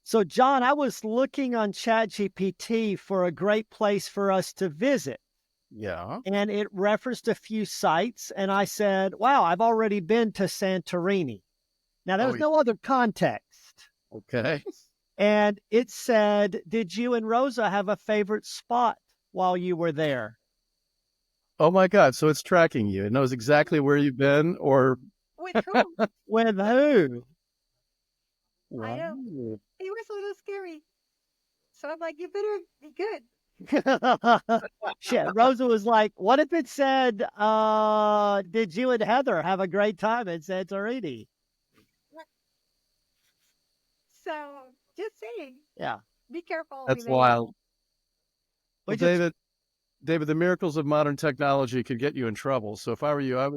So, John, I was looking on ChatGPT for a great place for us to visit, Yeah. and it referenced a few sites. And I said, wow, I've already been to Santorini. Now, there Oh, was no other context. okay. And it said, did you and Rosa have a favorite spot while you were there? Oh my God. So it's tracking you. It knows exactly where you've been or With whom? With who? I know. Wow. He was a little scary. So I'm like, you better be good. Shit, Rosa was like, what if it said, did you and Heather have a great time in Santorini? So just saying, Yeah. be careful. That's wild. Well, We just, David, the miracles of modern technology could get you in trouble. So if I were you, I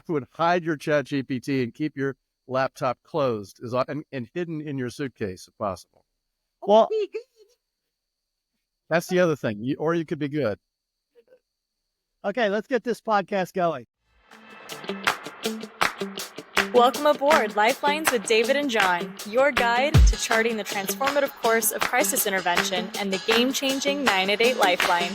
would hide your chat GPT and keep your laptop closed and hidden in your suitcase if possible. well, be good. That's the other thing. Or you could be good. okay, let's get this podcast going. Welcome aboard Lifelines with David and John, your guide to charting the transformative course of crisis intervention and the game-changing 988 Lifeline.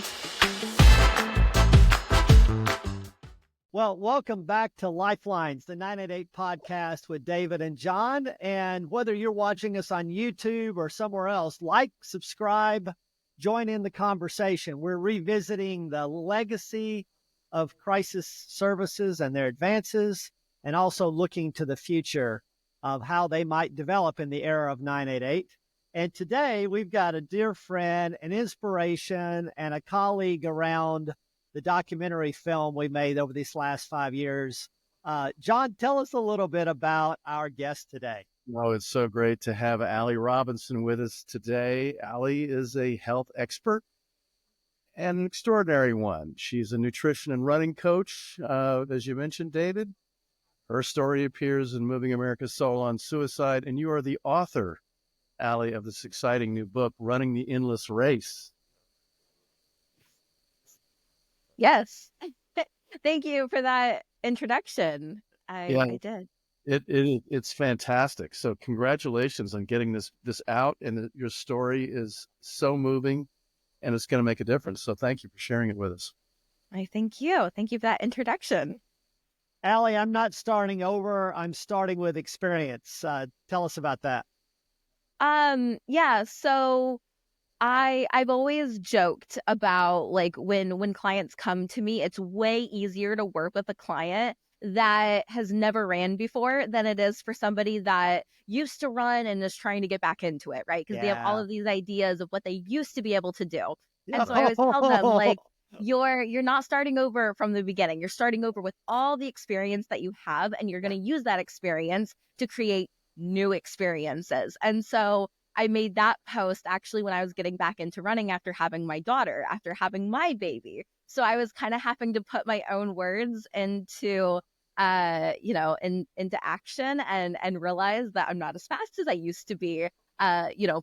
Well, welcome back to Lifelines, the 988 podcast with David and John. And whether you're watching us on YouTube or somewhere else, like, subscribe, join in the conversation. We're revisiting the legacy of crisis services and their advances, and also looking to the future of how they might develop in the era of 988. And today we've got a dear friend, an inspiration, and a colleague around the documentary film we made over these last 5 years. John, tell us a little bit about our guest today. Oh, it's so great to have Allie Robinson with us today. Allie is a health expert and an extraordinary one. She's a nutrition and running coach, as you mentioned, David. Her story appears in Moving America's Soul on Suicide, and you are the author, Allie, of this exciting new book, Running the Endless Race. Yes. Thank you for that introduction. I did. It's fantastic. So congratulations on getting this out, and your story is so moving, and it's going to make a difference. So thank you for sharing it with us. I thank you. Thank you for that introduction. Allie, I'm not starting over. I'm starting with experience. Tell us about that. Yeah, so I've always joked about like when clients come to me, it's way easier to work with a client that has never ran before than it is for somebody that used to run and is trying to get back into it, right? Because they have all of these ideas of what they used to be able to do. And so I always tell them, like, you're not starting over from the beginning. You're starting over with all the experience that you have, and you're going to use that experience to create new experiences. And so I made that post actually when I was getting back into running after having my daughter, after having my baby. So I was kind of having to put my own words into into action and realize that I'm not as fast as I used to be,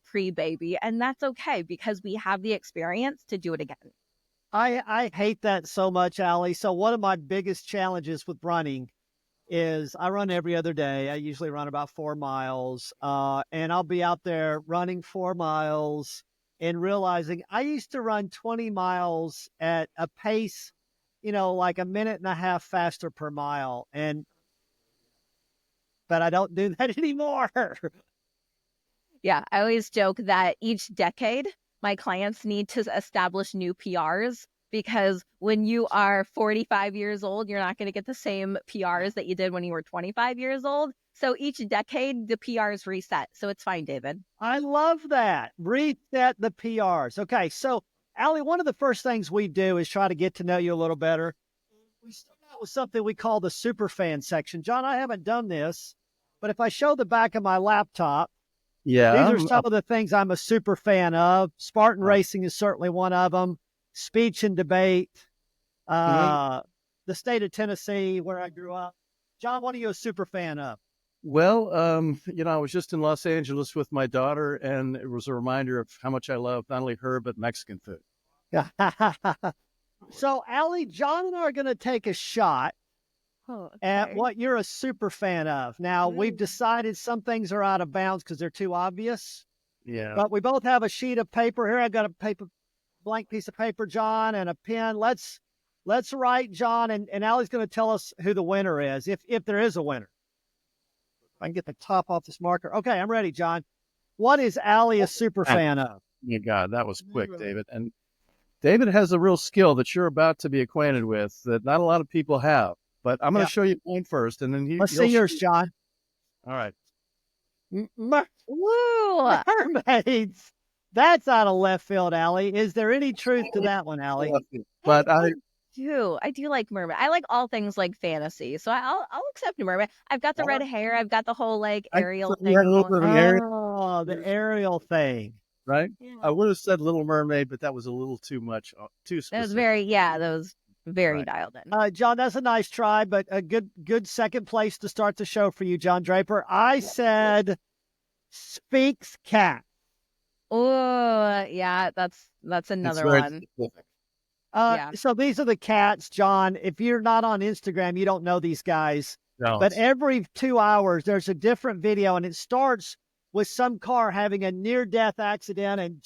pre-baby. And that's okay because we have the experience to do it again. I hate that so much, Allie. So one of my biggest challenges with running is I run every other day. I usually run about 4 miles, and I'll be out there running 4 miles and realizing I used to run 20 miles at a pace, like a minute and a half faster per mile. But I don't do that anymore. Yeah, I always joke that each decade, my clients need to establish new PRs because when you are 45 years old, you're not going to get the same PRs that you did when you were 25 years old. So each decade, the PRs reset. So it's fine, David. I love that. Reset the PRs. Okay, so Allie, one of the first things we do is try to get to know you a little better. We start out with something we call the super fan section. John, I haven't done this, but if I show the back of my laptop, these are some of the things I'm a super fan of. Spartan racing is certainly one of them. Speech and debate, the state of Tennessee, where I grew up. John, what are you a super fan of? Well, I was just in Los Angeles with my daughter, and it was a reminder of how much I love not only her, but Mexican food. So, Allie, John and I are going to take a shot at what you're a super fan of. Now, we've decided some things are out of bounds because they're too obvious. Yeah. But we both have a sheet of paper here. I got a blank piece of paper, John, and a pen. Let's write, John, and Allie's going to tell us who the winner is, if there is a winner. If I can get the top off this marker. Okay, I'm ready, John. What is Allie a super fan of? My God, that was quick, David. And David has a real skill that you're about to be acquainted with that not a lot of people have. But I'm going to show you mine first, and then Let's see yours, John. All right. Woo! Mermaids. That's out of left field, Allie. Is there any truth to that one, Allie? But I do like mermaid. I like all things like fantasy, so I'll accept a mermaid. I've got the red hair. I've got the whole like Ariel thing. You had a little bit of an Ariel, Oh, the Ariel thing. right? Yeah. I would have said Little Mermaid, but that was a little too much, too specific. That was very Right. dialed in. John, that's a nice try, but a good second place to start the show for you, John Draper. I said Sphinx cat. Oh, yeah, that's It's another very one. specific. Yeah. So these are the cats, John. If you're not on Instagram, you don't know these guys. No, But every 2 hours, there's a different video, and it starts with some car having a near-death accident and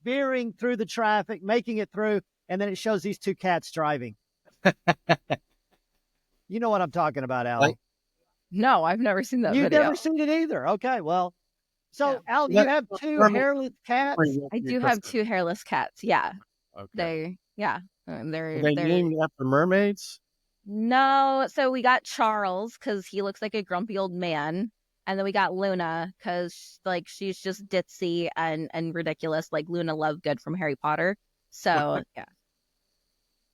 veering through the traffic, making it through, and then it shows these two cats driving. You know what I'm talking about, Allie. No, I've never seen that You've video. never seen it either. Okay, well, so Yeah. Allie, Yeah. you have two Mermaid- hairless cats. I do have two hairless cats. Yeah, Okay. they're Are they they're named after mermaids? no. So we got Charles because he looks like a grumpy old man, and then we got Luna because like she's just ditzy and ridiculous, like Luna Lovegood from Harry Potter. So yeah,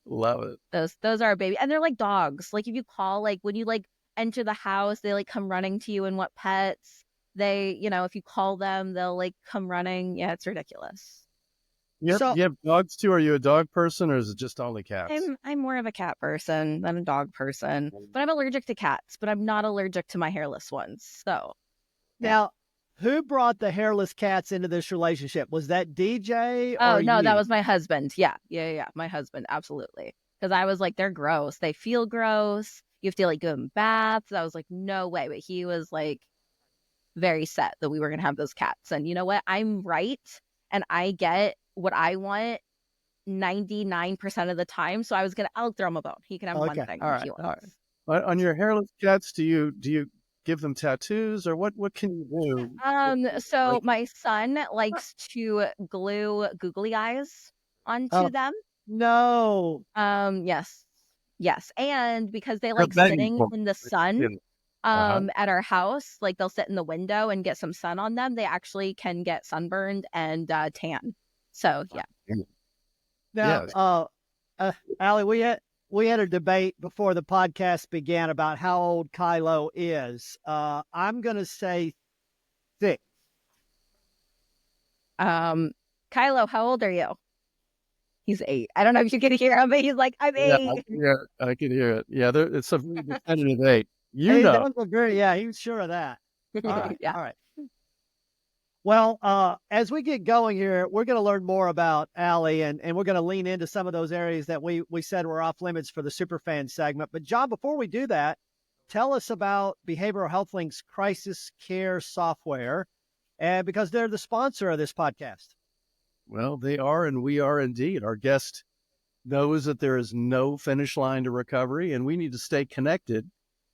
Love it. those are our baby, and they're like dogs. Like if you call, like when you like enter the house, they like come running to you and want pets. They, if you call them, they'll like come running. Yeah, it's ridiculous. You have dogs too? Are you a dog person, or is it just only cats? I'm more of a cat person than a dog person, but I'm allergic to cats, but I'm not allergic to my hairless ones. So Now, who brought the hairless cats into this relationship? Was that DJ? oh or no, you? that was my husband. Yeah, my husband, absolutely. Because I was like, they're gross. They feel gross. You have to like give them baths. I was like, no way. But he was like very set that we were gonna have those cats. And you know what? I'm right, and I get what I want 99% of the time. So I'll throw him a bone. He can have one thing. All if right. he All wants. right. On your hairless cats, do you give them tattoos, or what can you do? So my son likes to glue googly eyes onto Oh. them. No. Yes. And because they They're like begging sitting for in the sun, Uh-huh. at our house, like they'll sit in the window and get some sun on them. They actually can get sunburned and tan. So yeah. Now, Allie, we had a debate before the podcast began about how old Kylo is. I'm going to say 6. Kylo, how old are you? He's 8. I don't know if you can hear him, but he's like, I'm 8. Yeah, I can hear it. Yeah, it's a definitive 8. That was he was sure of that. All right. Yeah. All right. Well, as we get going here, we're going to learn more about Allie, and we're going to lean into some of those areas that we said were off limits for the Superfan segment. But John, before we do that, tell us about Behavioral Health Link's crisis care software, and because they're the sponsor of this podcast. Well, they are, and we are indeed. Our guest knows that there is no finish line to recovery, and we need to stay connected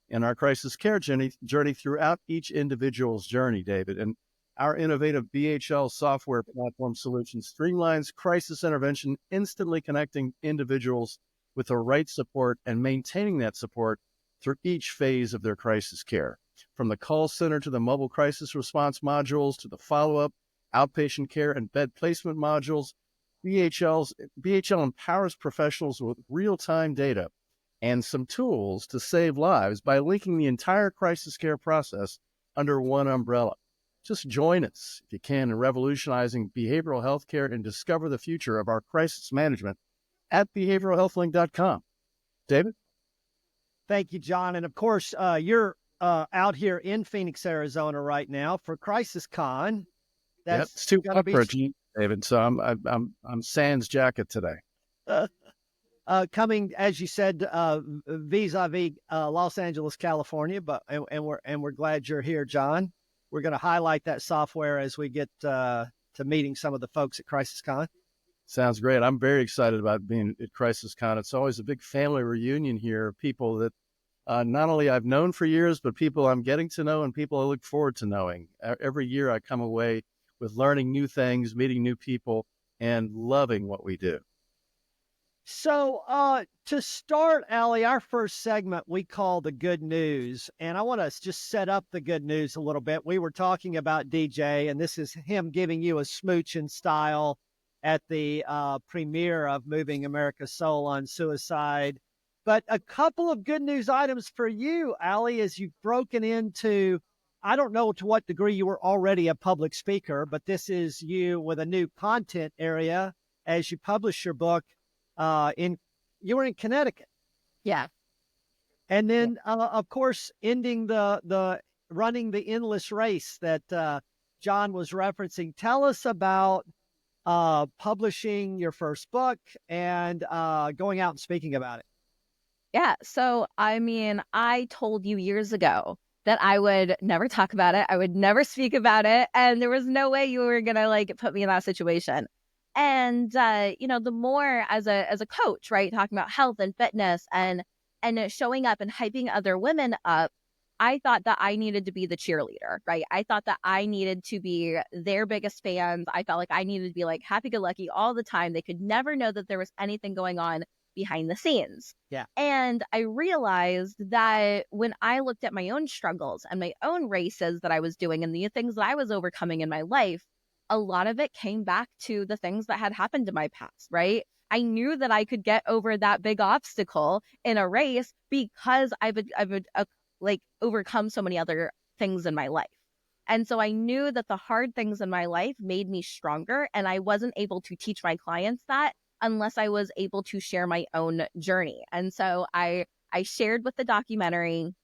in our crisis care journey throughout each individual's journey, David. And our innovative BHL software platform solution streamlines crisis intervention, instantly connecting individuals with the right support and maintaining that support through each phase of their crisis care. From the call center to the mobile crisis response modules to the follow-up, outpatient care, and bed placement modules, BHL empowers professionals with real-time data and some tools to save lives by linking the entire crisis care process under one umbrella. Just join us, if you can, in revolutionizing behavioral health care and discover the future of our crisis management at behavioralhealthlink.com. David? Thank you, John. And of course, you're out here in Phoenix, Arizona right now for Crisis Con. It's too hot for a jean, David, so I'm sans jacket today. Coming, as you said, vis-a-vis Los Angeles, California, and we're glad you're here, John. we're going to highlight that software as we get to meeting some of the folks at CrisisCon. Sounds great. I'm very excited about being at CrisisCon. It's always a big family reunion here, people that not only I've known for years, but people I'm getting to know and people I look forward to knowing. Every year I come away with learning new things, meeting new people, and loving what we do. So to start, Allie, our first segment we call the good news. And I want to just set up the good news a little bit. We were talking about DJ, and this is him giving you a smooch in style at the premiere of Moving America's Soul on Suicide. But a couple of good news items for you, Allie, as you've broken into, I don't know to what degree you were already a public speaker, but this is you with a new content area as you publish your book. You were in Connecticut. Yeah. And then, of course, ending the running the endless race that John was referencing. Tell us about publishing your first book and going out and speaking about it. Yeah. So, I mean, I told you years ago that I would never talk about it. I would never speak about it. And there was no way you were going to like put me in that situation. And, the more as a coach, right, talking about health and fitness and showing up and hyping other women up, I thought that I needed to be the cheerleader, right? I thought that I needed to be their biggest fans. I felt like I needed to be like happy-go-lucky all the time. They could never know that there was anything going on behind the scenes. Yeah. And I realized that when I looked at my own struggles and my own races that I was doing and the things that I was overcoming in my life, a lot of it came back to the things that had happened in my past, right? I knew that I could get over that big obstacle in a race because I would overcome so many other things in my life. And so I knew that the hard things in my life made me stronger, and I wasn't able to teach my clients that unless I was able to share my own journey. And so I shared with the documentary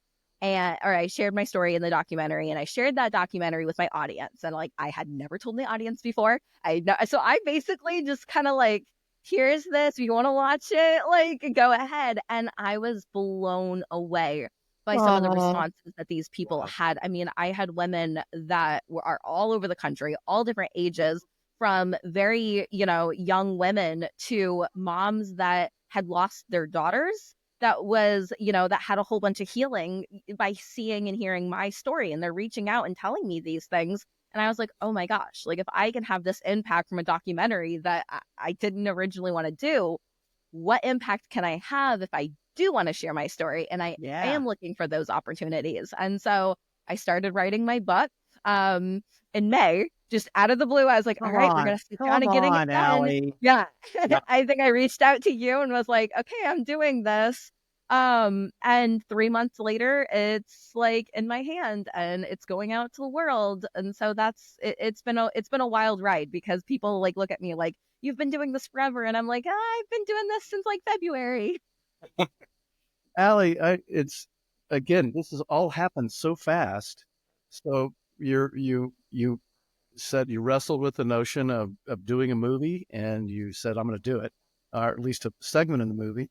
I shared my story in the documentary, and I shared that documentary with my audience. And like, I had never told the audience before. So I basically just kind of like, here's this, if you want to watch it, like go ahead. And I was blown away by some of the responses that these people had. I mean, I had women that are all over the country, all different ages, from very, young women to moms that had lost their daughters, that was, that had a whole bunch of healing by seeing and hearing my story. And they're reaching out and telling me these things. And I was like, oh my gosh, like if I can have this impact from a documentary that I didn't originally want to do, what impact can I have if I do want to share my story? And I am looking for those opportunities. And so I started writing my book in May, just out of the blue. I was like, all right, we're going to sit down and getting it done. Allie. Yeah. I think I reached out to you and was like, okay, I'm doing this. And 3 months later, it's like in my hand and it's going out to the world. And so it's been a wild ride because people like look at me like, you've been doing this forever. And I'm like, I've been doing this since like February. Allie, this has all happened so fast. So you said you wrestled with the notion of doing a movie, and you said, I'm going to do it, or at least a segment in the movie.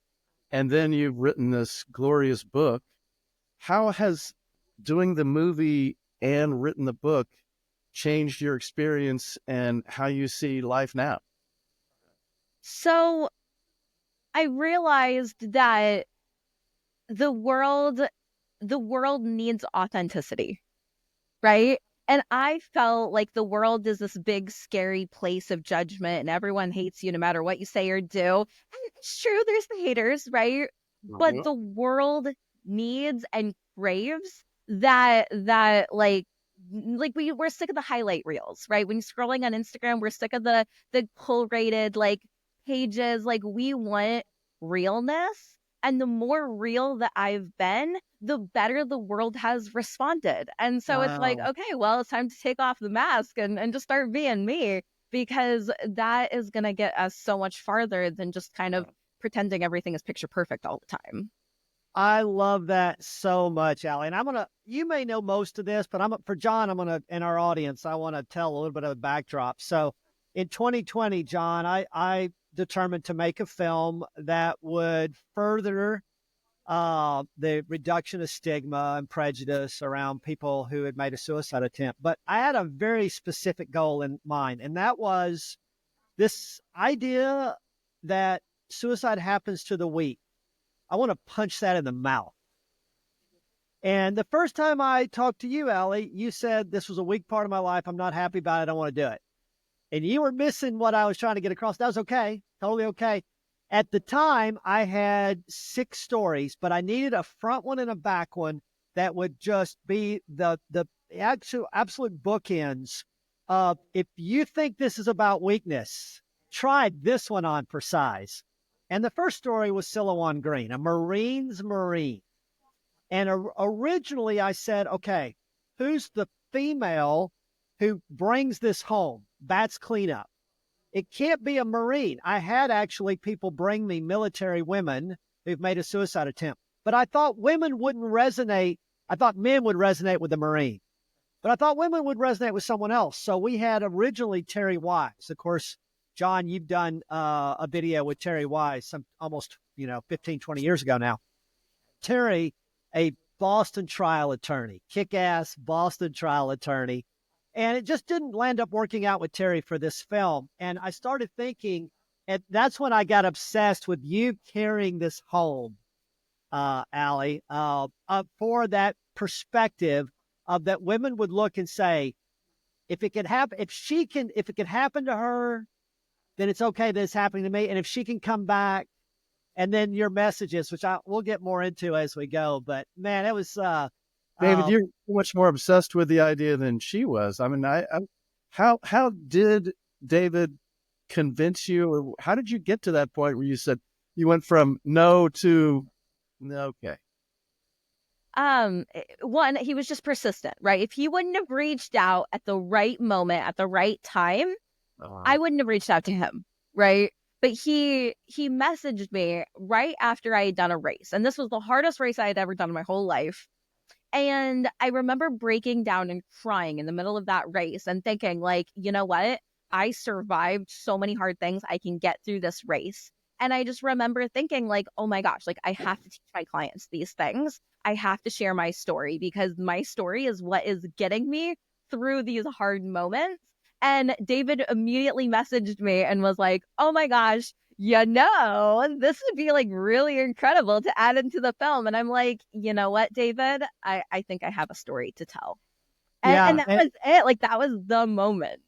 And then you've written this glorious book. How has doing the movie and written the book changed your experience and how you see life now? So I realized that the world needs authenticity, right? And I felt like the world is this big, scary place of judgment and everyone hates you no matter what you say or do. And it's true, there's the haters, right? But the world needs and craves that we're sick of the highlight reels, right? When you're scrolling on Instagram, we're sick of the curated like pages. Like we want realness. And the more real that I've been, the better the world has responded. And so it's like, okay, well, it's time to take off the mask and just start being me, because that is going to get us so much farther than just kind of pretending everything is picture perfect all the time. I love that so much, Allie. And you may know most of this, but for John, in our audience, I want to tell a little bit of a backdrop. So in 2020, John, I determined to make a film that would further the reduction of stigma and prejudice around people who had made a suicide attempt. But I had a very specific goal in mind, and that was this idea that suicide happens to the weak. I want to punch that in the mouth. And the first time I talked to you, Allie, you said this was a weak part of my life. I'm not happy about it. I don't want to do it. And you were missing what I was trying to get across. That was okay. Totally okay. At the time, I had 6 stories, but I needed a front one and a back one that would just be the absolute bookends of, if you think this is about weakness, try this one on for size. And the first story was Silouan Green, a Marine's Marine. And originally I said, okay, who's the female who brings this home, bats cleanup? It can't be a Marine. I had actually people bring me military women who've made a suicide attempt, but I thought women wouldn't resonate. I thought men would resonate with the Marine, but I thought women would resonate with someone else. So we had originally Terry Wise. Of course, John, you've done a video with Terry Wise almost 15, 20 years ago now. Terry, a Boston trial attorney, kick-ass Boston trial attorney. And it just didn't land up working out with Terry for this film. And I started thinking, and that's when I got obsessed with you carrying this home, Allie, for that perspective of that women would look and say, if it could happen, if it could happen to her, then it's okay that it's happening to me. And if she can come back, and then your messages, which we'll get more into as we go. But man, it was David, you're much more obsessed with the idea than she was. I mean, how did David convince you, or how did you get to that point where you said you went from no to okay? One, he was just persistent, right? If he wouldn't have reached out at the right moment, at the right time, I wouldn't have reached out to him, right? But he messaged me right after I had done a race. And this was the hardest race I had ever done in my whole life. And I remember breaking down and crying in the middle of that race and thinking, like, you know what? I survived so many hard things. I can get through this race. And I just remember thinking, like, oh my gosh, like, I have to teach my clients these things. I have to share my story, because my story is what is getting me through these hard moments. And David immediately messaged me and was like, oh my gosh, this would be like really incredible to add into the film. And I'm like, you know what, David, I think I have a story to tell. And that was it. Like, that was the moment.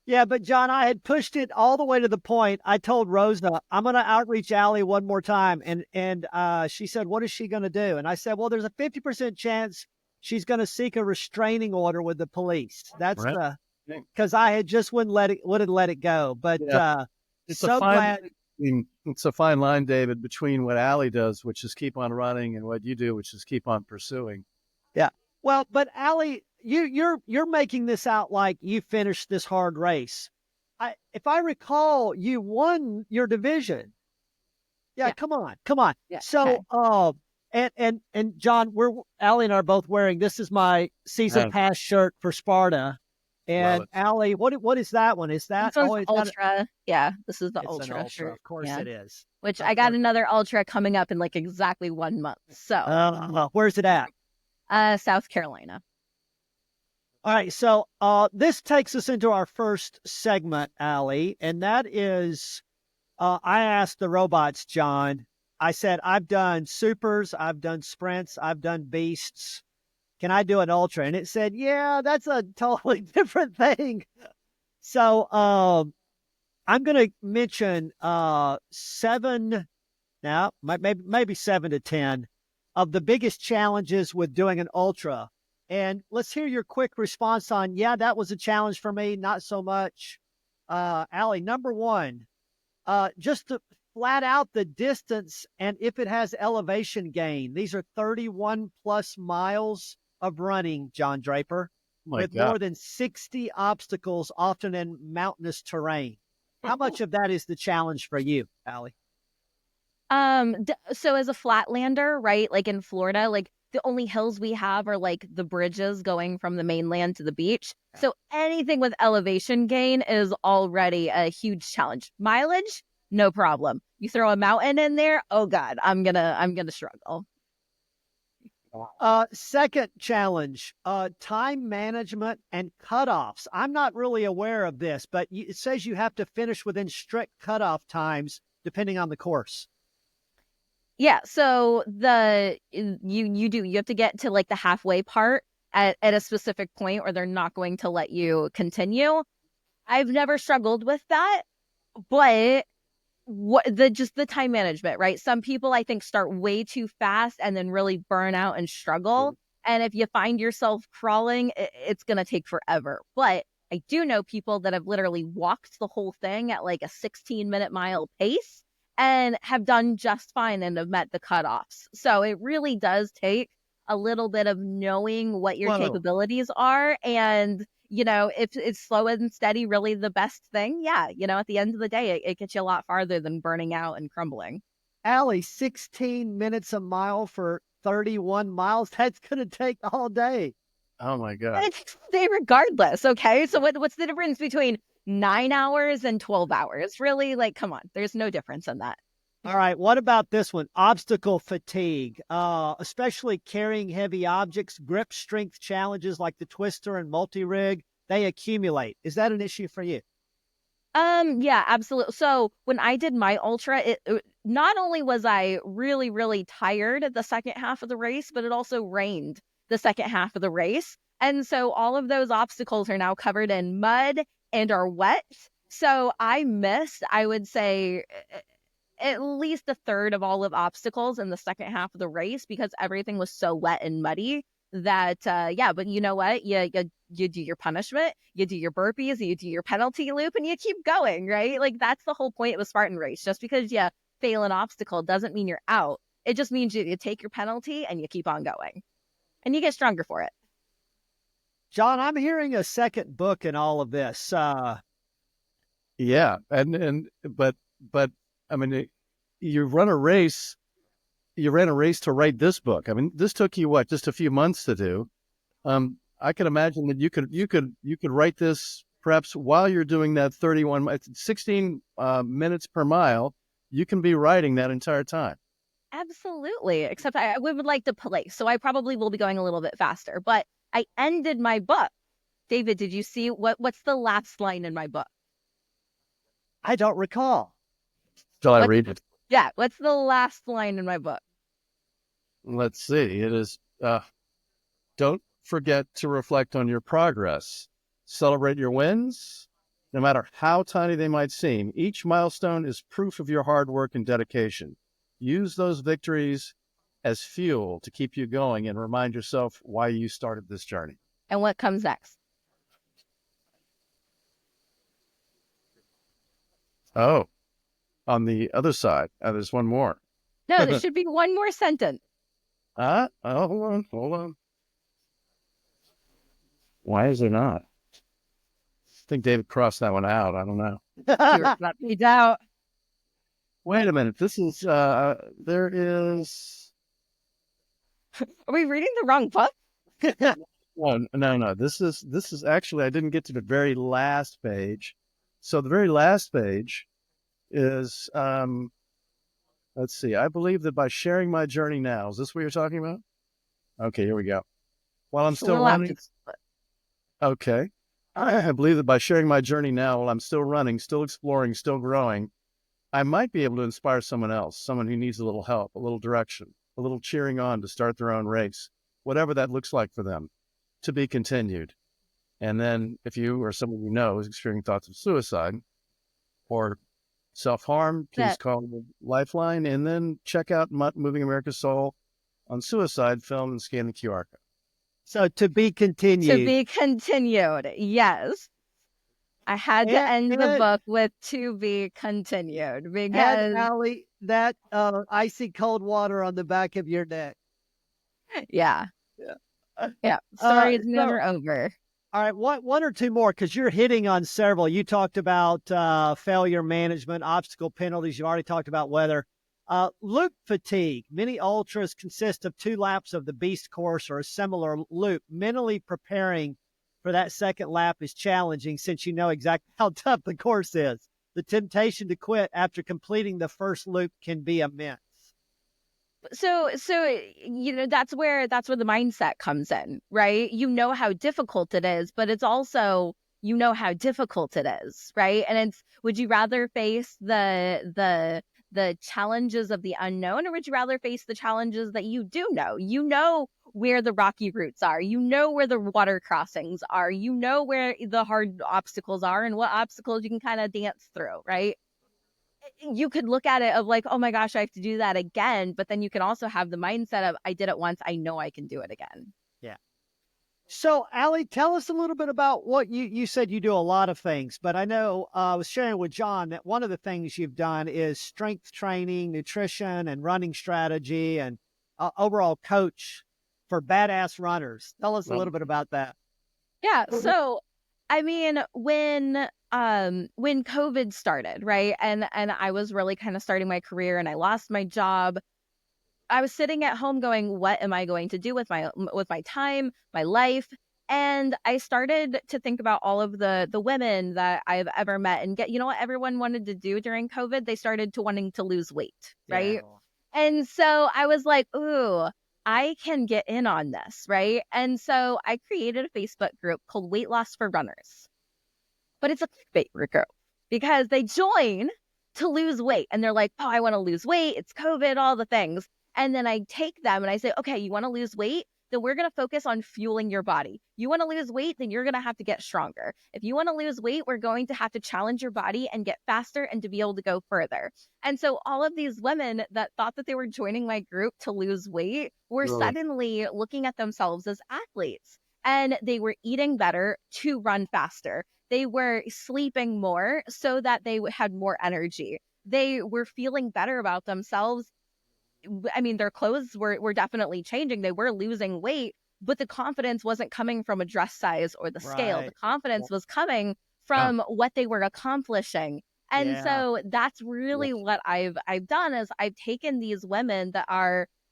Yeah, but John, I had pushed it all the way to the point. I told Rosa, I'm going to outreach Allie one more time. And she said, what is she going to do? And I said, well, there's a 50% chance she's going to seek a restraining order with the police. That's right. Because I had just wouldn't let it go. But it's so glad. It's a fine line, David, between what Allie does, which is keep on running, and what you do, which is keep on pursuing. Yeah. Well, but Allie, you're making this out like you finished this hard race. If I recall, you won your division. Yeah. Come on. Yeah, so, and John, Allie and I are both wearing, this is my season pass shirt for Sparta. And Allie, what is that one? Is that Ultra? Yeah, this is the Ultra shirt. Of course it is. Which I got another Ultra coming up in like exactly 1 month. So, where's it at? South Carolina. All right. So, this takes us into our first segment, Allie, and that is, I asked the robots, John. I said, I've done supers, I've done sprints, I've done beasts. Can I do an ultra? And it said, yeah, that's a totally different thing. So I'm going to mention 7, now maybe 7 to 10 of the biggest challenges with doing an ultra. And let's hear your quick response on, yeah, that was a challenge for me, not so much. Allie, number 1, just to flat out the distance and if it has elevation gain. These are 31 plus miles of running, John Draper, with more than 60 obstacles, often in mountainous terrain. How much of that is the challenge for you, Allie? So as a flatlander, right, like in Florida, like the only hills we have are like the bridges going from the mainland to the beach. So anything with elevation gain is already a huge challenge. Mileage, no problem. You throw a mountain in there, oh God, I'm gonna struggle. Second challenge, time management and cutoffs. I'm not really aware of this, but it says you have to finish within strict cutoff times depending on the course. Yeah, so you have to get to like the halfway part at a specific point, or they're not going to let you continue. I've never struggled with that, but just the time management, right? Some people I think start way too fast and then really burn out and struggle. And if you find yourself crawling, it's going to take forever. But I do know people that have literally walked the whole thing at like a 16-minute mile pace and have done just fine and have met the cutoffs. So it really does take a little bit of knowing what your capabilities are. And, if it's slow and steady really the best thing, yeah, at the end of the day, it gets you a lot farther than burning out and crumbling. Allie, 16 minutes a mile for 31 miles. That's going to take all day. Oh my God. It's day regardless. Okay. So what's the difference between 9 hours and 12 hours? Really? Like, come on. There's no difference in that. All right. What about this one? Obstacle fatigue, especially carrying heavy objects, grip strength challenges like the twister and multi-rig, they accumulate. Is that an issue for you? Yeah, absolutely. So when I did my ultra, it not only was I really, really tired the second half of the race, but it also rained the second half of the race. And so all of those obstacles are now covered in mud and are wet. So I missed, I would say, at least a third of all of obstacles in the second half of the race because everything was so wet and muddy that, but you know what? You do your punishment, you do your burpees, you do your penalty loop, and you keep going, right? Like, that's the whole point of a Spartan race. Just because you fail an obstacle doesn't mean you're out. It just means you take your penalty and you keep on going. And you get stronger for it. John, I'm hearing a second book in all of this. Yeah. But I mean, you ran a race to write this book. I mean, this took you what, just a few months to do. I can imagine that you could write this perhaps while you're doing that 16 minutes per mile. You can be writing that entire time. Absolutely. Except we would like to place. So I probably will be going a little bit faster, but I ended my book. David, did you see what's the last line in my book? I don't recall. Shall I read it? Yeah. What's the last line in my book? Let's see. It is, don't forget to reflect on your progress. Celebrate your wins, no matter how tiny they might seem. Each milestone is proof of your hard work and dedication. Use those victories as fuel to keep you going and remind yourself why you started this journey. And what comes next? Oh, on the other side, there's one more. No, there should be one more sentence. Hold on. Why is there not? I think David crossed that one out. I don't know. Let me doubt. Wait a minute. This is, there is. Are we reading the wrong book? No. This is actually, I didn't get to the very last page. So the very last page is, let's see. I believe that by sharing my journey now, is this what you're talking about? Okay, here we go. While I'm still running. Okay. I believe that by sharing my journey now, while I'm still running, still exploring, still growing, I might be able to inspire someone else, someone who needs a little help, a little direction, a little cheering on to start their own race, whatever that looks like for them, to be continued. And then if you or someone you know is experiencing thoughts of suicide or self-harm, please call Lifeline and then check out Moving America's Soul on suicide, film, and scan the QR code. So to be continued. To be continued, yes. I had to end the book with to be continued because Allie, that icy cold water on the back of your neck. Yeah. Story is never over. All right, one or two more, because you're hitting on several. You talked about failure management, obstacle penalties. You already talked about weather. Loop fatigue. Many ultras consist of 2 laps of the beast course or a similar loop. Mentally preparing for that second lap is challenging since you know exactly how tough the course is. the temptation to quit after completing the first loop can be immense. So that's where the mindset comes in, right? You know how difficult it is, but it's also how difficult it is, right? And it's, would you rather face the challenges of the unknown, or would you rather face the challenges that you do know? You know where the rocky routes are, you know where the water crossings are, you know where the hard obstacles are and what obstacles you can kind of dance through, right? You could look at it of like, oh my gosh, I have to do that again. But then you can also have the mindset of, I did it once, I know I can do it again. Yeah. So, Allie, tell us a little bit about what you said. You do a lot of things, but I know I was sharing with John that one of the things you've done is strength training, nutrition, and running strategy, and overall coach for badass runners. Tell us a little bit about that. Yeah. So, I mean, when COVID started, right, and I was really kind of starting my career, and I lost my job, I was sitting at home going, what am I going to do with my time, my life? And I started to think about all of the women that I've ever met, and get, what everyone wanted to do during COVID? They started to wanting to lose weight, right? Yeah. And so I was like, ooh, I can get in on this, right? And so I created a Facebook group called Weight Loss for Runners. But it's a clickbait group because they join to lose weight, and they're like, oh, I want to lose weight. It's COVID, all the things. And then I take them and I say, okay, you want to lose weight? Then we're going to focus on fueling your body. You want to lose weight? Then you're going to have to get stronger. If you want to lose weight, we're going to have to challenge your body and get faster and to be able to go further. And so all of these women that thought that they were joining my group to lose weight were suddenly looking at themselves as athletes, and they were eating better to run faster. They were sleeping more so that they had more energy. They were feeling better about themselves. I mean, their clothes were definitely changing. They were losing weight, but the confidence wasn't coming from a dress size or the scale. The confidence was coming from what they were accomplishing. And so that's really what I've done, is I've taken these women that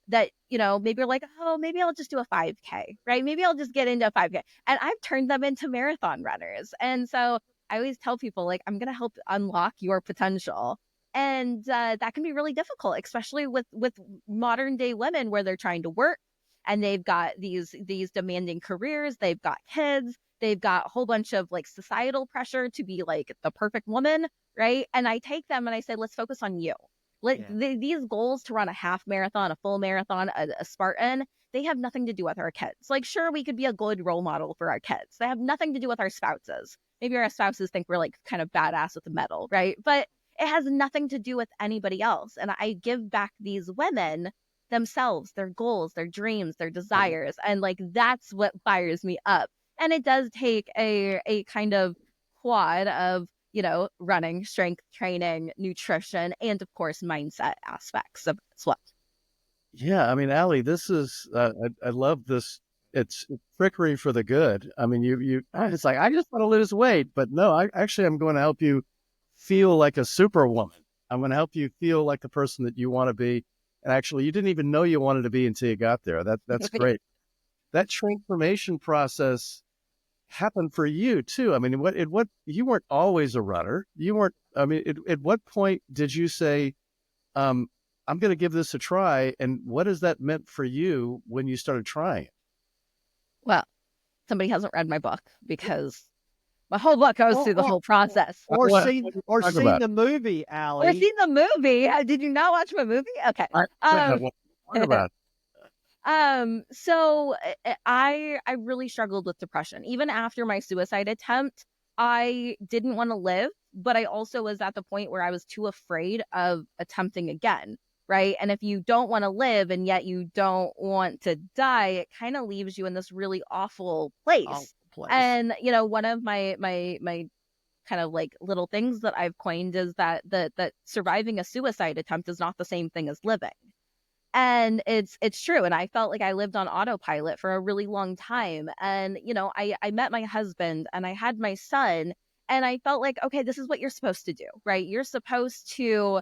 maybe are like, oh, maybe I'll just do a 5K, right? Maybe I'll just get into a 5K. And I've turned them into marathon runners. And so I always tell people, like, I'm going to help unlock your potential. And that can be really difficult, especially with modern day women, where they're trying to work and they've got these demanding careers, they've got kids, they've got a whole bunch of like societal pressure to be like the perfect woman, right? And I take them and I say, let's focus on you. These goals to run a half marathon, a full marathon, a Spartan, they have nothing to do with our kids. Like, sure, we could be a good role model for our kids. They have nothing to do with our spouses. Maybe our spouses think we're like kind of badass with the medal, right? But it has nothing to do with anybody else. And I give back these women themselves, their goals, their dreams, their desires. And like, that's what fires me up. And it does take a kind of quad of, running, strength training, nutrition, and of course, mindset aspects of it as well. Yeah. I mean, Allie, this is, I love this. It's trickery for the good. I mean, it's like, I just want to lose weight, but no, I'm going to help you feel like a superwoman. I'm going to help you feel like the person that you want to be. And actually, you didn't even know you wanted to be until you got there. That's great. That transformation process happened for you too. I mean, what you weren't always a runner. You weren't. I mean, at what point did you say, "I'm going to give this a try"? And what has that meant for you when you started trying it? Well, somebody hasn't read my book, because my whole book goes through the whole process. Or seen the movie, Allie. Or seen the movie. Did you not watch my movie? Okay. Talk about it. So I really struggled with depression. Even after my suicide attempt, I didn't want to live, but I also was at the point where I was too afraid of attempting again, right? And if you don't want to live and yet you don't want to die, it kind of leaves you in this really awful place. And one of my kind of like little things that I've coined is that surviving a suicide attempt is not the same thing as living. And it's true. And I felt like I lived on autopilot for a really long time. And, I met my husband and I had my son, and I felt like, okay, this is what you're supposed to do, right? You're supposed to,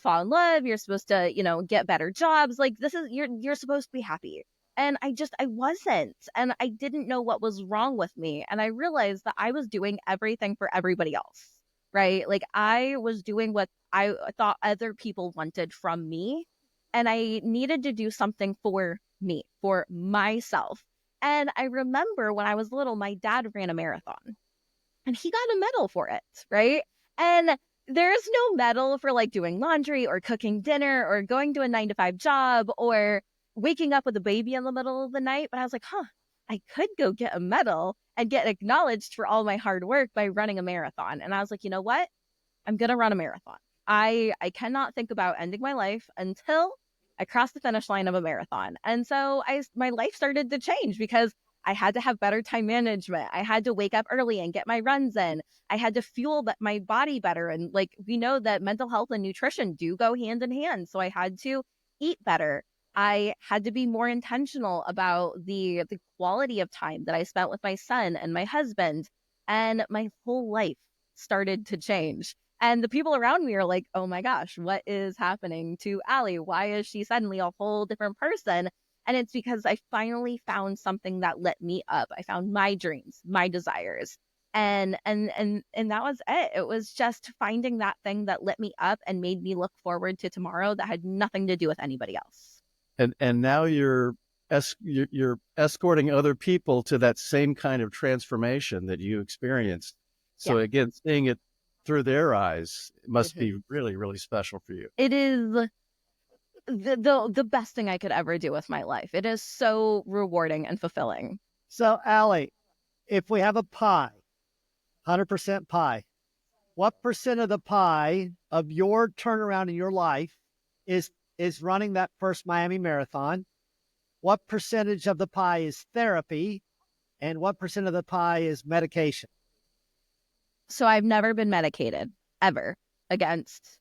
fall in love. You're supposed to, get better jobs. Like, this is, you're supposed to be happy. And I wasn't. And I didn't know what was wrong with me. And I realized that I was doing everything for everybody else. right? Like I was doing what I thought other people wanted from me, and I needed to do something for me, for myself. And I remember when I was little, my dad ran a marathon and he got a medal for it, right? And there's no medal for like doing laundry or cooking dinner or going to a 9 to 5 job or waking up with a baby in the middle of the night. But I was like, I could go get a medal and get acknowledged for all my hard work by running a marathon. And I was like, you know what? I'm going to run a marathon. I cannot think about ending my life until I cross the finish line of a marathon. And so my life started to change because I had to have better time management. I had to wake up early and get my runs in. I had to fuel my body better. And like, we know that mental health and nutrition do go hand in hand. So I had to eat better. I had to be more intentional about the quality of time that I spent with my son and my husband. And my whole life started to change. And the people around me are like, oh my gosh, what is happening to Allie? Why is she suddenly a whole different person? And it's because I finally found something that lit me up. I found my dreams, my desires. And that was it. It was just finding that thing that lit me up and made me look forward to tomorrow that had nothing to do with anybody else. And now you're escorting other people to that same kind of transformation that you experienced. So again, seeing it through their eyes must be really, really special for you. It is the best thing I could ever do with my life. It is so rewarding and fulfilling. So, Allie, if we have a pie, 100% pie, what percent of the pie of your turnaround in your life is running that first Miami Marathon? What percentage of the pie is therapy? And what percent of the pie is medication? So I've never been medicated, ever, against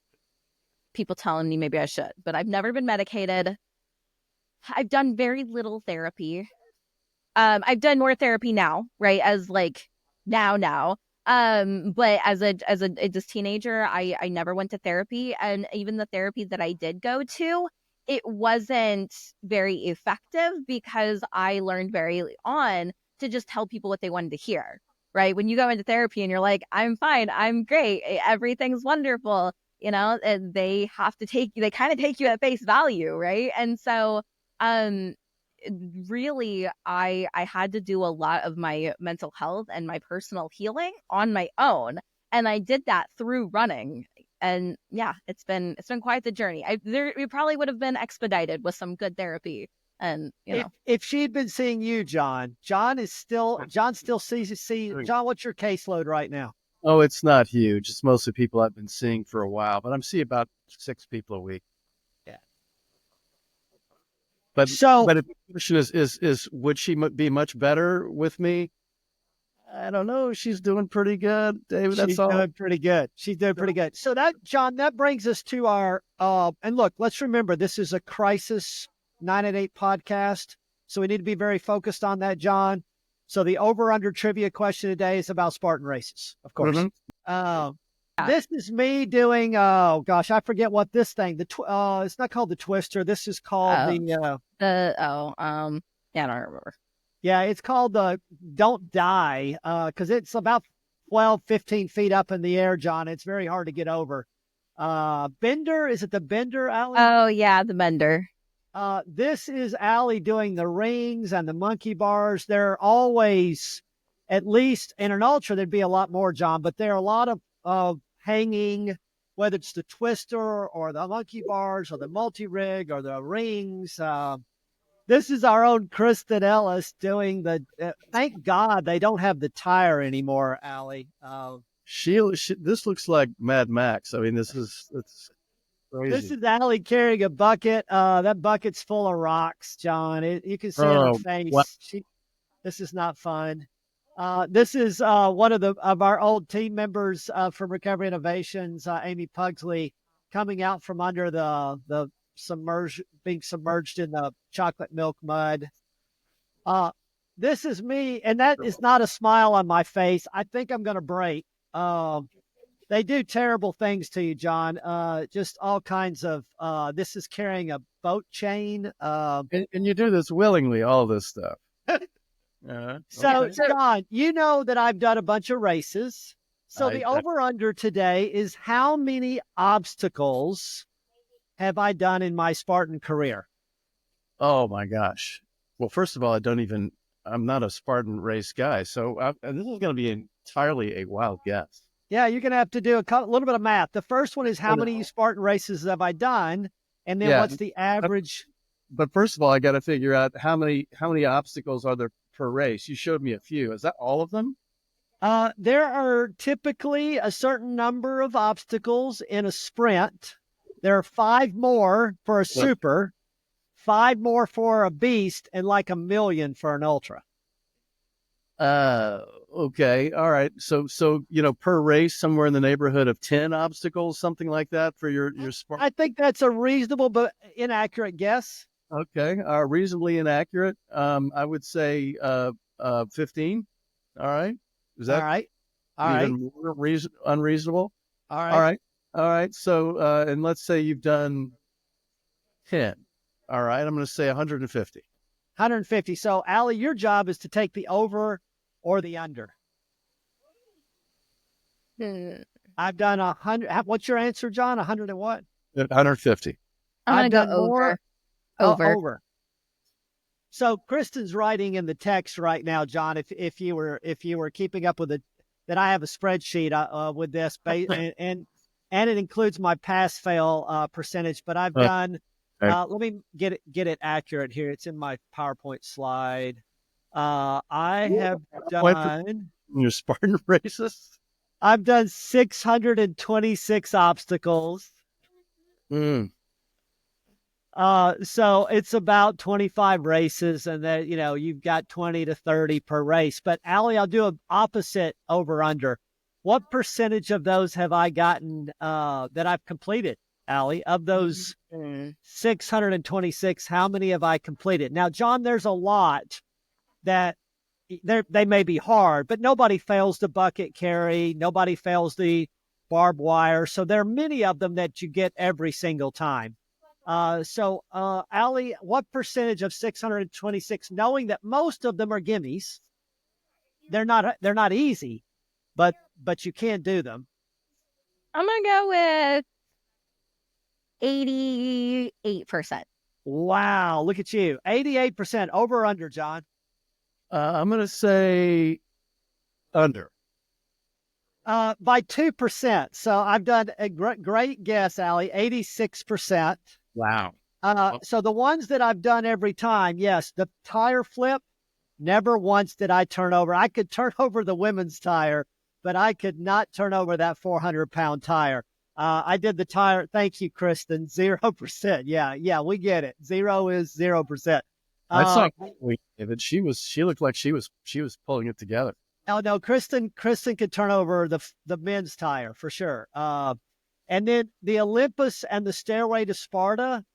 people telling me maybe I should, but I've never been medicated. I've done very little therapy. I've done more therapy now, right? As like now. But as a teenager, I never went to therapy. And even the therapy that I did go to, it wasn't very effective because I learned very early on to just tell people what they wanted to hear, right? When you go into therapy and you're like, I'm fine, I'm great, everything's wonderful, and they kind of take you at face value, right? And so, really, I had to do a lot of my mental health and my personal healing on my own, and I did that through running. And yeah, it's been quite the journey. We probably would have been expedited with some good therapy. And if she'd been seeing you, John still sees. John, what's your caseload right now? Oh, it's not huge. It's mostly people I've been seeing for a while, but I'm seeing about 6 people a week. Yeah. But if the question is would she be much better with me? I don't know. She's doing pretty good, David. She's doing pretty good. She's doing pretty good. So John, that brings us to our and look, let's remember this is a crisis 988 podcast, so we need to be very focused on that, John. So the over/under trivia question today is about Spartan races, of course. Mm-hmm. This is me doing. Oh gosh, I forget what this thing. It's not called the Twister. This is called yeah, I don't remember. Yeah, it's called the Don't Die because it's about 12, 15 feet up in the air, John. It's very hard to get over. Bender, is it the Bender, Allie? Oh yeah, the Bender. This is Allie doing the rings and the monkey bars. They're always, at least in an ultra, there'd be a lot more, John, but there are a lot of hanging, whether it's the Twister or the monkey bars or the multi-rig or the rings. This is our own Kristen Ellis doing thank God they don't have the tire anymore, Allie. This looks like Mad Max. I mean, it's crazy. This is Allie carrying a bucket. That bucket's full of rocks, John. You can see her face. This is not fun. This is one of our old team members from Recovery Innovations, Amy Pugsley, coming out from under being submerged in the chocolate milk mud. This is me, and that is not a smile on my face. I think I'm going to break. They do terrible things to you, John. Just all kinds of. This is carrying a boat chain. And you do this willingly, all this stuff. So, John, you know that I've done a bunch of races. So the over-under today is how many obstacles have I done in my Spartan career? Oh my gosh. Well, first of all, I'm not a Spartan race guy. So this is going to be entirely a wild guess. Yeah, you're going to have to do a little bit of math. The first one is how many Spartan races have I done? And then what's the average? But first of all, I got to figure out how many obstacles are there per race. You showed me a few. Is that all of them? There are typically a certain number of obstacles in a sprint. There are 5 more for a super, 5 more for a beast, and like 1 million for an ultra. Okay. All right. So, per race, somewhere in the neighborhood of 10 obstacles, something like that for your Spartan. I think that's a reasonable but inaccurate guess. Okay. Reasonably inaccurate. I would say, 15. All right. Is that all right? Even more unreasonable? All right. All right. So, and let's say you've done 10. All right. I'm going to say 150. 150. So, Allie, your job is to take the over or the under. I've done 100. What's your answer, John? 100 and what? 150. I'm going to go over. Over. So Kristen's writing in the text right now, John. If you were keeping up with it, that I have a spreadsheet with this, and it includes my pass fail percentage. But I've done. Let me get it accurate here. It's in my PowerPoint slide. I have done your Spartan races. I've done 626 obstacles. So it's about 25 races, and then, you've got 20 to 30 per race. But Allie, I'll do an opposite over under. What percentage of those have I gotten that I've completed, Allie? Of those 626, how many have I completed? Now, John, there's a lot that they may be hard, but nobody fails the bucket carry. Nobody fails the barbed wire. So there are many of them that you get every single time. So, Allie, what percentage of 626, knowing that most of them are gimmies, they're not easy, but you can do them. I'm going to go with 88%. Wow. Look at you. 88%. Over or under, John? I'm going to say under. By 2%. So I've done a great guess, Allie. 86%. Wow. So the ones that I've done every time, yes, the tire flip, never once did I turn over. I could turn over the women's tire, but I could not turn over that 400-pound tire. I did the tire. Thank you, Kristen. 0%. Yeah, we get it. 0 is 0%. I saw David. She looked like she was pulling it together. Oh no, Kristen could turn over the men's tire for sure. And then the Olympus and the Stairway to Sparta.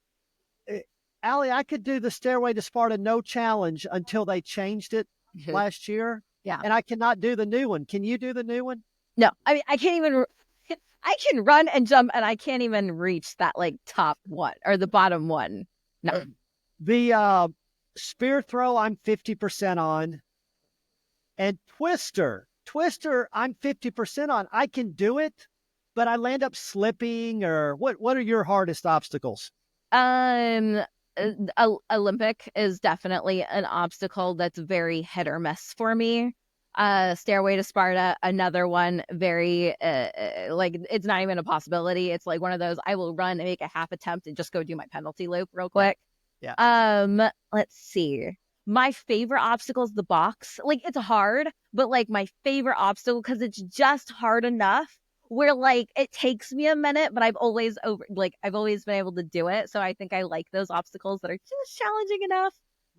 Allie, I could do the Stairway to Sparta no challenge until they changed it last year. Yeah. And I cannot do the new one. Can you do the new one? No, I mean, I can't even, I can run and jump and I can't even reach that top one or the bottom one. No. The spear throw, I'm 50% on. And Twister, I'm 50% on. I can do it, but I land up slipping. Or what are your hardest obstacles? Olympic is definitely an obstacle that's very hit or miss for me. Stairway to Sparta, another one, very it's not even a possibility. It's like one of those, I will run and make a half attempt and just go do my penalty loop real quick. Yeah. Let's see. My favorite obstacle is the box. It's hard, but my favorite obstacle, because it's just hard enough where it takes me a minute, but I've always been able to do it. So I think I like those obstacles that are just challenging enough.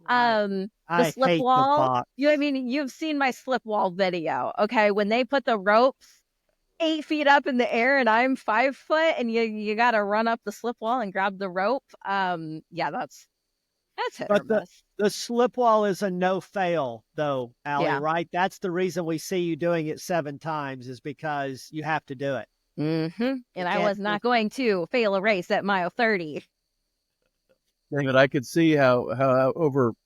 The slip wall. You've seen my slip wall video. Okay. When they put the ropes 8 feet up in the air and I'm 5 foot and you got to run up the slip wall and grab the rope. Yeah, that's hit or miss. The slip wall is a no fail though, Allie, right? That's the reason we see you doing it 7 times is because you have to do it. Mm-hmm. And I was not going to fail a race at mile 30. But I could see how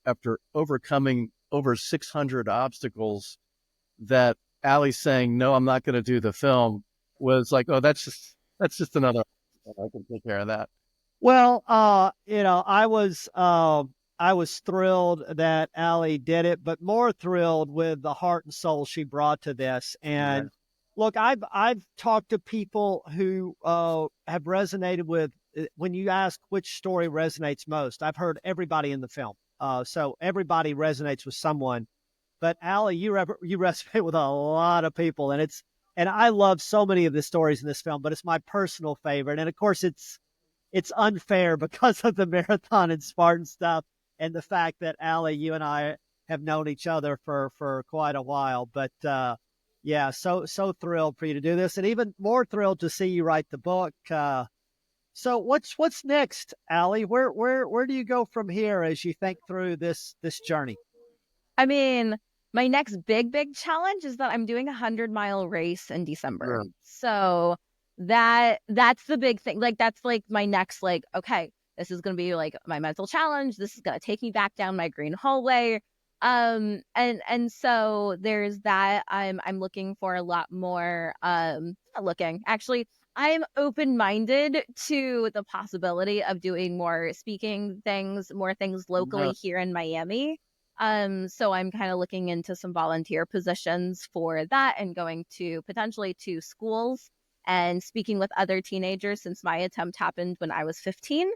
after overcoming over 600 obstacles that Allie saying, no, I'm not going to do the film was like, oh, that's just another, I can take care of that. Well, I was thrilled that Allie did it, but more thrilled with the heart and soul she brought to this. And look, I've talked to people who have resonated with when you ask which story resonates most. I've heard everybody in the film, so everybody resonates with someone. But Allie, you resonate with a lot of people, and I love so many of the stories in this film, but it's my personal favorite. And of course, it's unfair because of the marathon and Spartan stuff and the fact that Allie, you and I have known each other for quite a while. But yeah, so thrilled for you to do this, and even more thrilled to see you write the book. So what's next, Allie? Where do you go from here as you think through this journey? I mean, my next big challenge is that I'm doing a 100-mile race in December. Yeah. So that's the big thing. Like, that's like my next, like, okay, this is going to be like my mental challenge. This is going to take me back down my green hallway. And so there's that. I'm looking for a lot more, not looking, actually, I'm open-minded to the possibility of doing more speaking things, more things locally here in Miami. So I'm kind of looking into some volunteer positions for that and going to potentially to schools and speaking with other teenagers, since my attempt happened when I was 15.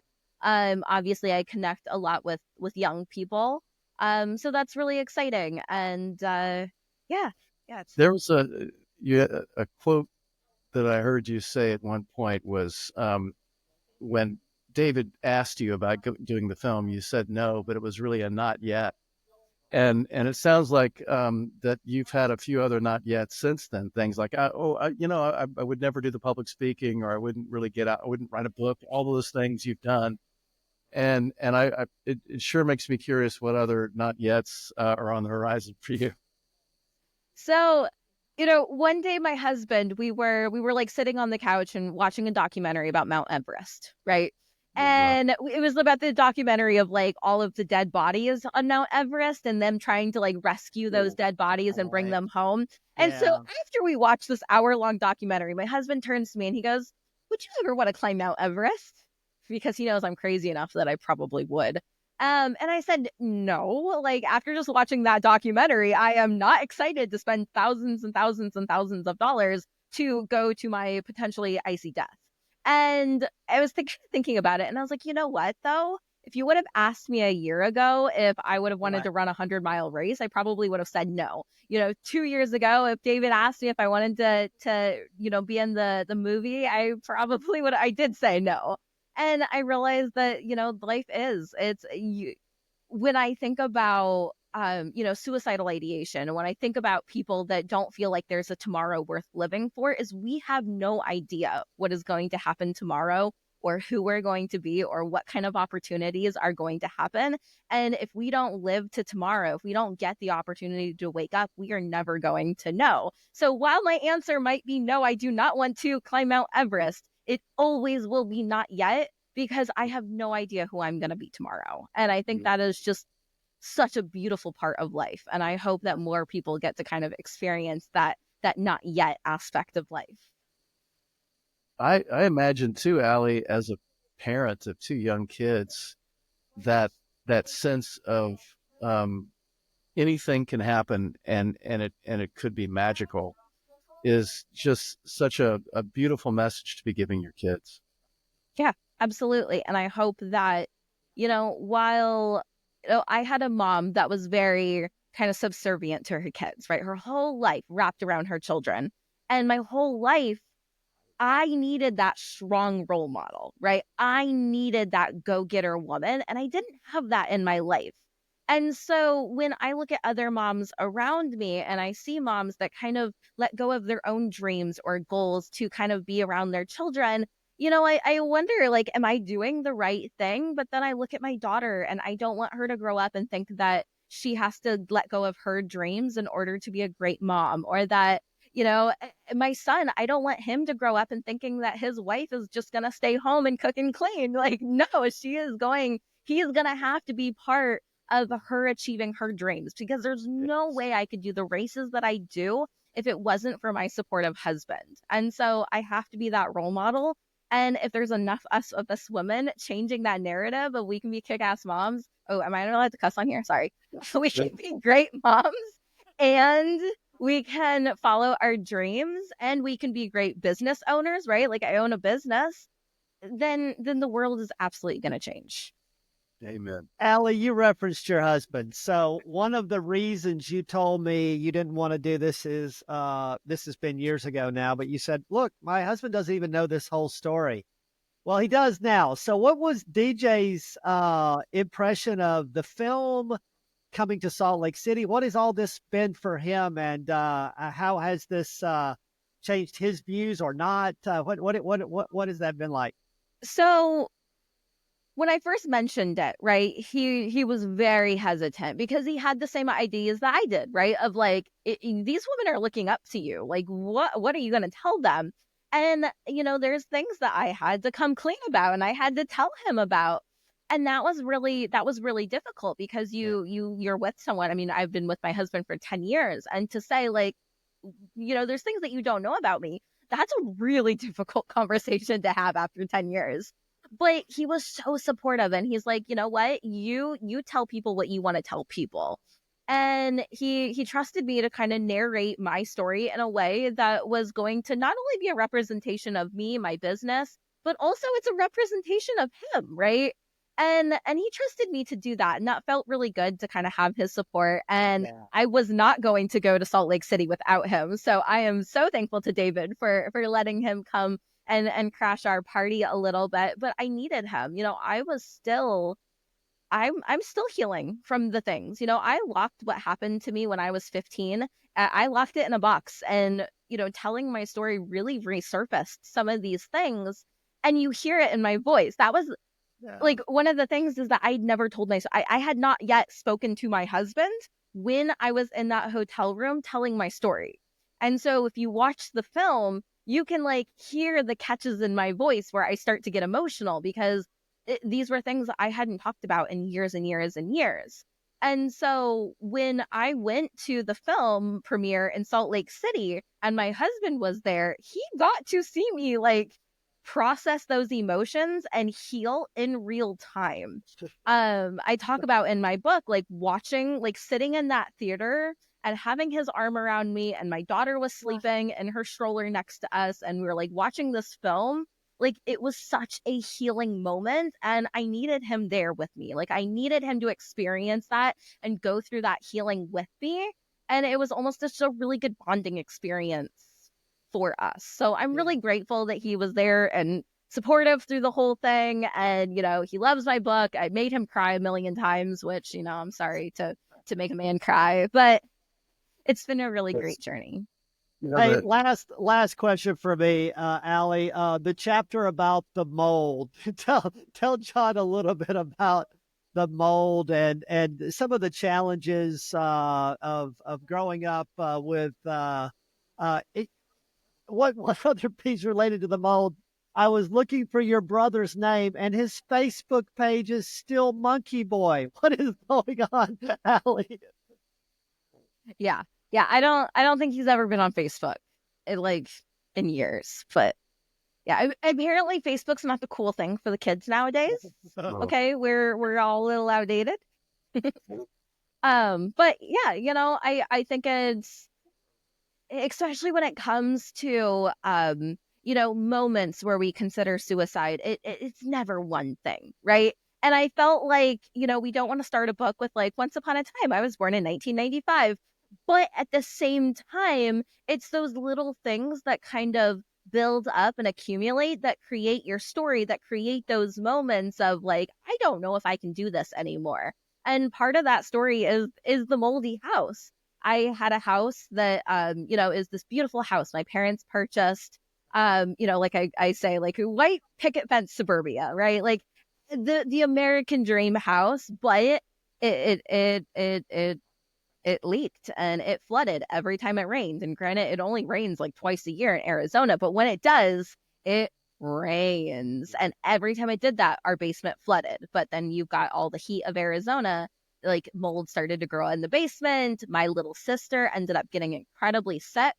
Obviously I connect a lot with young people. So that's really exciting. And yeah. There was a quote that I heard you say at one point was when David asked you about doing the film, you said no, but it was really a not yet. And it sounds like that you've had a few other not yet since then. Things like, I would never do the public speaking, or I wouldn't really get out, I wouldn't write a book. All those things you've done, and it sure makes me curious what other not yets are on the horizon for you. So, one day my husband, we were like sitting on the couch and watching a documentary about Mount Everest, right? And it was about the documentary of like all of the dead bodies on Mount Everest and them trying to like rescue those dead bodies and bring them home. And so after we watched this hour-long documentary, my husband turns to me and he goes, "Would you ever want to climb Mount Everest?" Because he knows I'm crazy enough that I probably would. And I said, no, like after just watching that documentary, I am not excited to spend thousands and thousands and thousands of dollars to go to my potentially icy death. And I was thinking about it, and I was like, you know what, though? If you would have asked me a year ago if I would have wanted to run a 100-mile race, I probably would have said no. 2 years ago, if David asked me if I wanted to be in the movie, I probably would. I did say no. And I realized that, life when I think about, suicidal ideation, and when I think about people that don't feel like there's a tomorrow worth living for, is we have no idea what is going to happen tomorrow, or who we're going to be, or what kind of opportunities are going to happen. And if we don't live to tomorrow, if we don't get the opportunity to wake up, we are never going to know. So while my answer might be no, I do not want to climb Mount Everest, it always will be not yet, because I have no idea who I'm going to be tomorrow. And I think that is just such a beautiful part of life. And I hope that more people get to kind of experience that not yet aspect of life. I imagine too, Allie, as a parent of two young kids, that sense of anything can happen and it could be magical is just such a beautiful message to be giving your kids. Yeah, absolutely. And I hope that, while I had a mom that was very kind of subservient to her kids, right? Her whole life wrapped around her children. And my whole life, I needed that strong role model, right? I needed that go-getter woman, and I didn't have that in my life. And so when I look at other moms around me and I see moms that kind of let go of their own dreams or goals to kind of be around their children, I wonder, like, am I doing the right thing? But then I look at my daughter and I don't want her to grow up and think that she has to let go of her dreams in order to be a great mom, or that, my son, I don't want him to grow up and thinking that his wife is just going to stay home and cook and clean. Like, no, he is going to have to be part of her achieving her dreams, because there's no way I could do the races that I do if it wasn't for my supportive husband. And so I have to be that role model. And if there's enough of us women changing that narrative of we can be kick-ass moms. Oh, am I not allowed to cuss on here? Sorry. We can be great moms and we can follow our dreams and we can be great business owners, right? Like I own a business, then the world is absolutely going to change. Amen. Allie, you referenced your husband. So one of the reasons you told me you didn't want to do this is, this has been years ago now, but you said, look, my husband doesn't even know this whole story. Well, he does now. So what was DJ's impression of the film coming to Salt Lake City? What has all this been for him? And how has this changed his views or not? What has that been like? So when I first mentioned it, right, he was very hesitant because he had the same ideas that I did, right? Of like, these women are looking up to you. Like, what are you going to tell them? And, there's things that I had to come clean about and I had to tell him about. And that was really difficult because you're with someone. I mean, I've been with my husband for 10 years. And to say like, there's things that you don't know about me. That's a really difficult conversation to have after 10 years. But he was so supportive and he's like, you know what? You tell people what you want to tell people. And he trusted me to kind of narrate my story in a way that was going to not only be a representation of me, my business, but also it's a representation of him, right? And he trusted me to do that. And that felt really good to kind of have his support. And I was not going to go to Salt Lake City without him. So I am so thankful to David for letting him come and crash our party a little bit. But I needed him. I'm still healing from the things. I locked what happened to me when I was 15. I locked it in a box and, telling my story really resurfaced some of these things. And you hear it in my voice. That was like one of the things is that I'd never told I had not yet spoken to my husband when I was in that hotel room telling my story. And so if you watch the film, you can like hear the catches in my voice where I start to get emotional because these were things that I hadn't talked about in years and years and years. And so when I went to the film premiere in Salt Lake City and my husband was there, he got to see me like process those emotions and heal in real time. I talk about in my book, like watching, like sitting in that theater and having his arm around me and my daughter was sleeping in her stroller next to us. And we were like watching this film. Like it was such a healing moment and I needed him there with me. Like I needed him to experience that and go through that healing with me. And it was almost just a really good bonding experience for us. So I'm really grateful that he was there and supportive through the whole thing. And, he loves my book. I made him cry a million times, which, I'm sorry to make a man cry, but it's been a really great journey. Hey, last question for me, Allie. The chapter about the mold. Tell John a little bit about the mold and some of the challenges of growing up with what other piece related to the mold. I was looking for your brother's name, and his Facebook page is still Monkey Boy. What is going on, Allie? Yeah. I don't think he's ever been on Facebook in years, but yeah, apparently Facebook's not the cool thing for the kids nowadays. Okay, we're all a little outdated. But yeah, I think it's, especially when it comes to moments where we consider suicide, it's never one thing, right? And I felt like, we don't want to start a book with like once upon a time. I was born in 1995. But at the same time, it's those little things that kind of build up and accumulate that create your story, that create those moments of like, I don't know if I can do this anymore. And part of that story is the moldy house. I had a house that, is this beautiful house my parents purchased, like I say, like a white picket fence suburbia, right? Like the American dream house, but it leaked and it flooded every time it rained. And granted, it only rains like twice a year in Arizona, but when it does, it rains. And every time it did that, our basement flooded. But then you've got all the heat of Arizona, like mold started to grow in the basement. My little sister ended up getting incredibly sick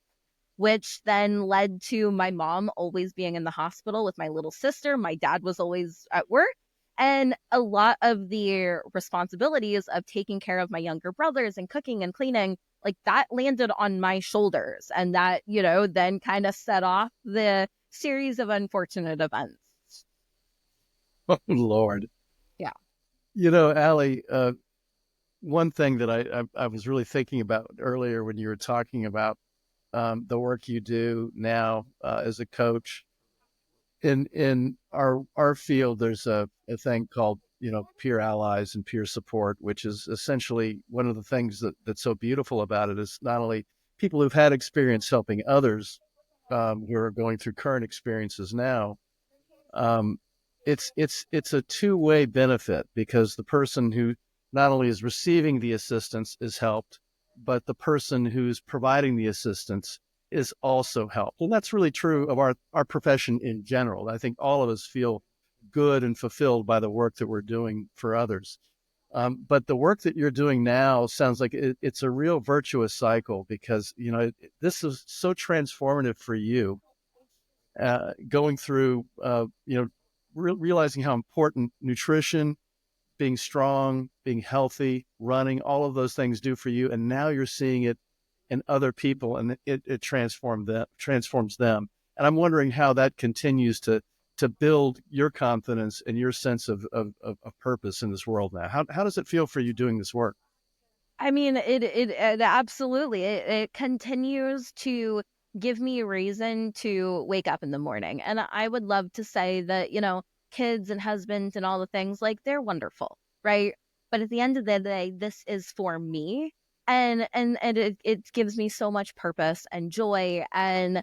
which then led to my mom always being in the hospital with my little sister. My dad was always at work. And a lot of the responsibilities of taking care of my younger brothers and cooking and cleaning, like that landed on my shoulders. And that, then kind of set off the series of unfortunate events. Oh, Lord. Yeah. Allie, one thing that I was really thinking about earlier when you were talking about the work you do now as a coach. In our field, there's a thing called, peer allies and peer support, which is essentially one of the things that's so beautiful about it is not only people who've had experience helping others who are going through current experiences now. It's a two-way benefit because the person who not only is receiving the assistance is helped, but the person who's providing the assistance is also helped. And that's really true of our profession in general. I think all of us feel good and fulfilled by the work that we're doing for others. But the work that you're doing now sounds like it's a real virtuous cycle because, this is so transformative for you, going through, realizing how important nutrition, being strong, being healthy, running, all of those things do for you. And now you're seeing it in other people and it transforms them. And I'm wondering how that continues to build your confidence and your sense of purpose in this world now. How does it feel for you doing this work? I mean, it absolutely, it continues to give me a reason to wake up in the morning. And I would love to say that, kids and husbands and all the things, like, they're wonderful, right? But at the end of the day, this is for me. And it gives me so much purpose and joy. And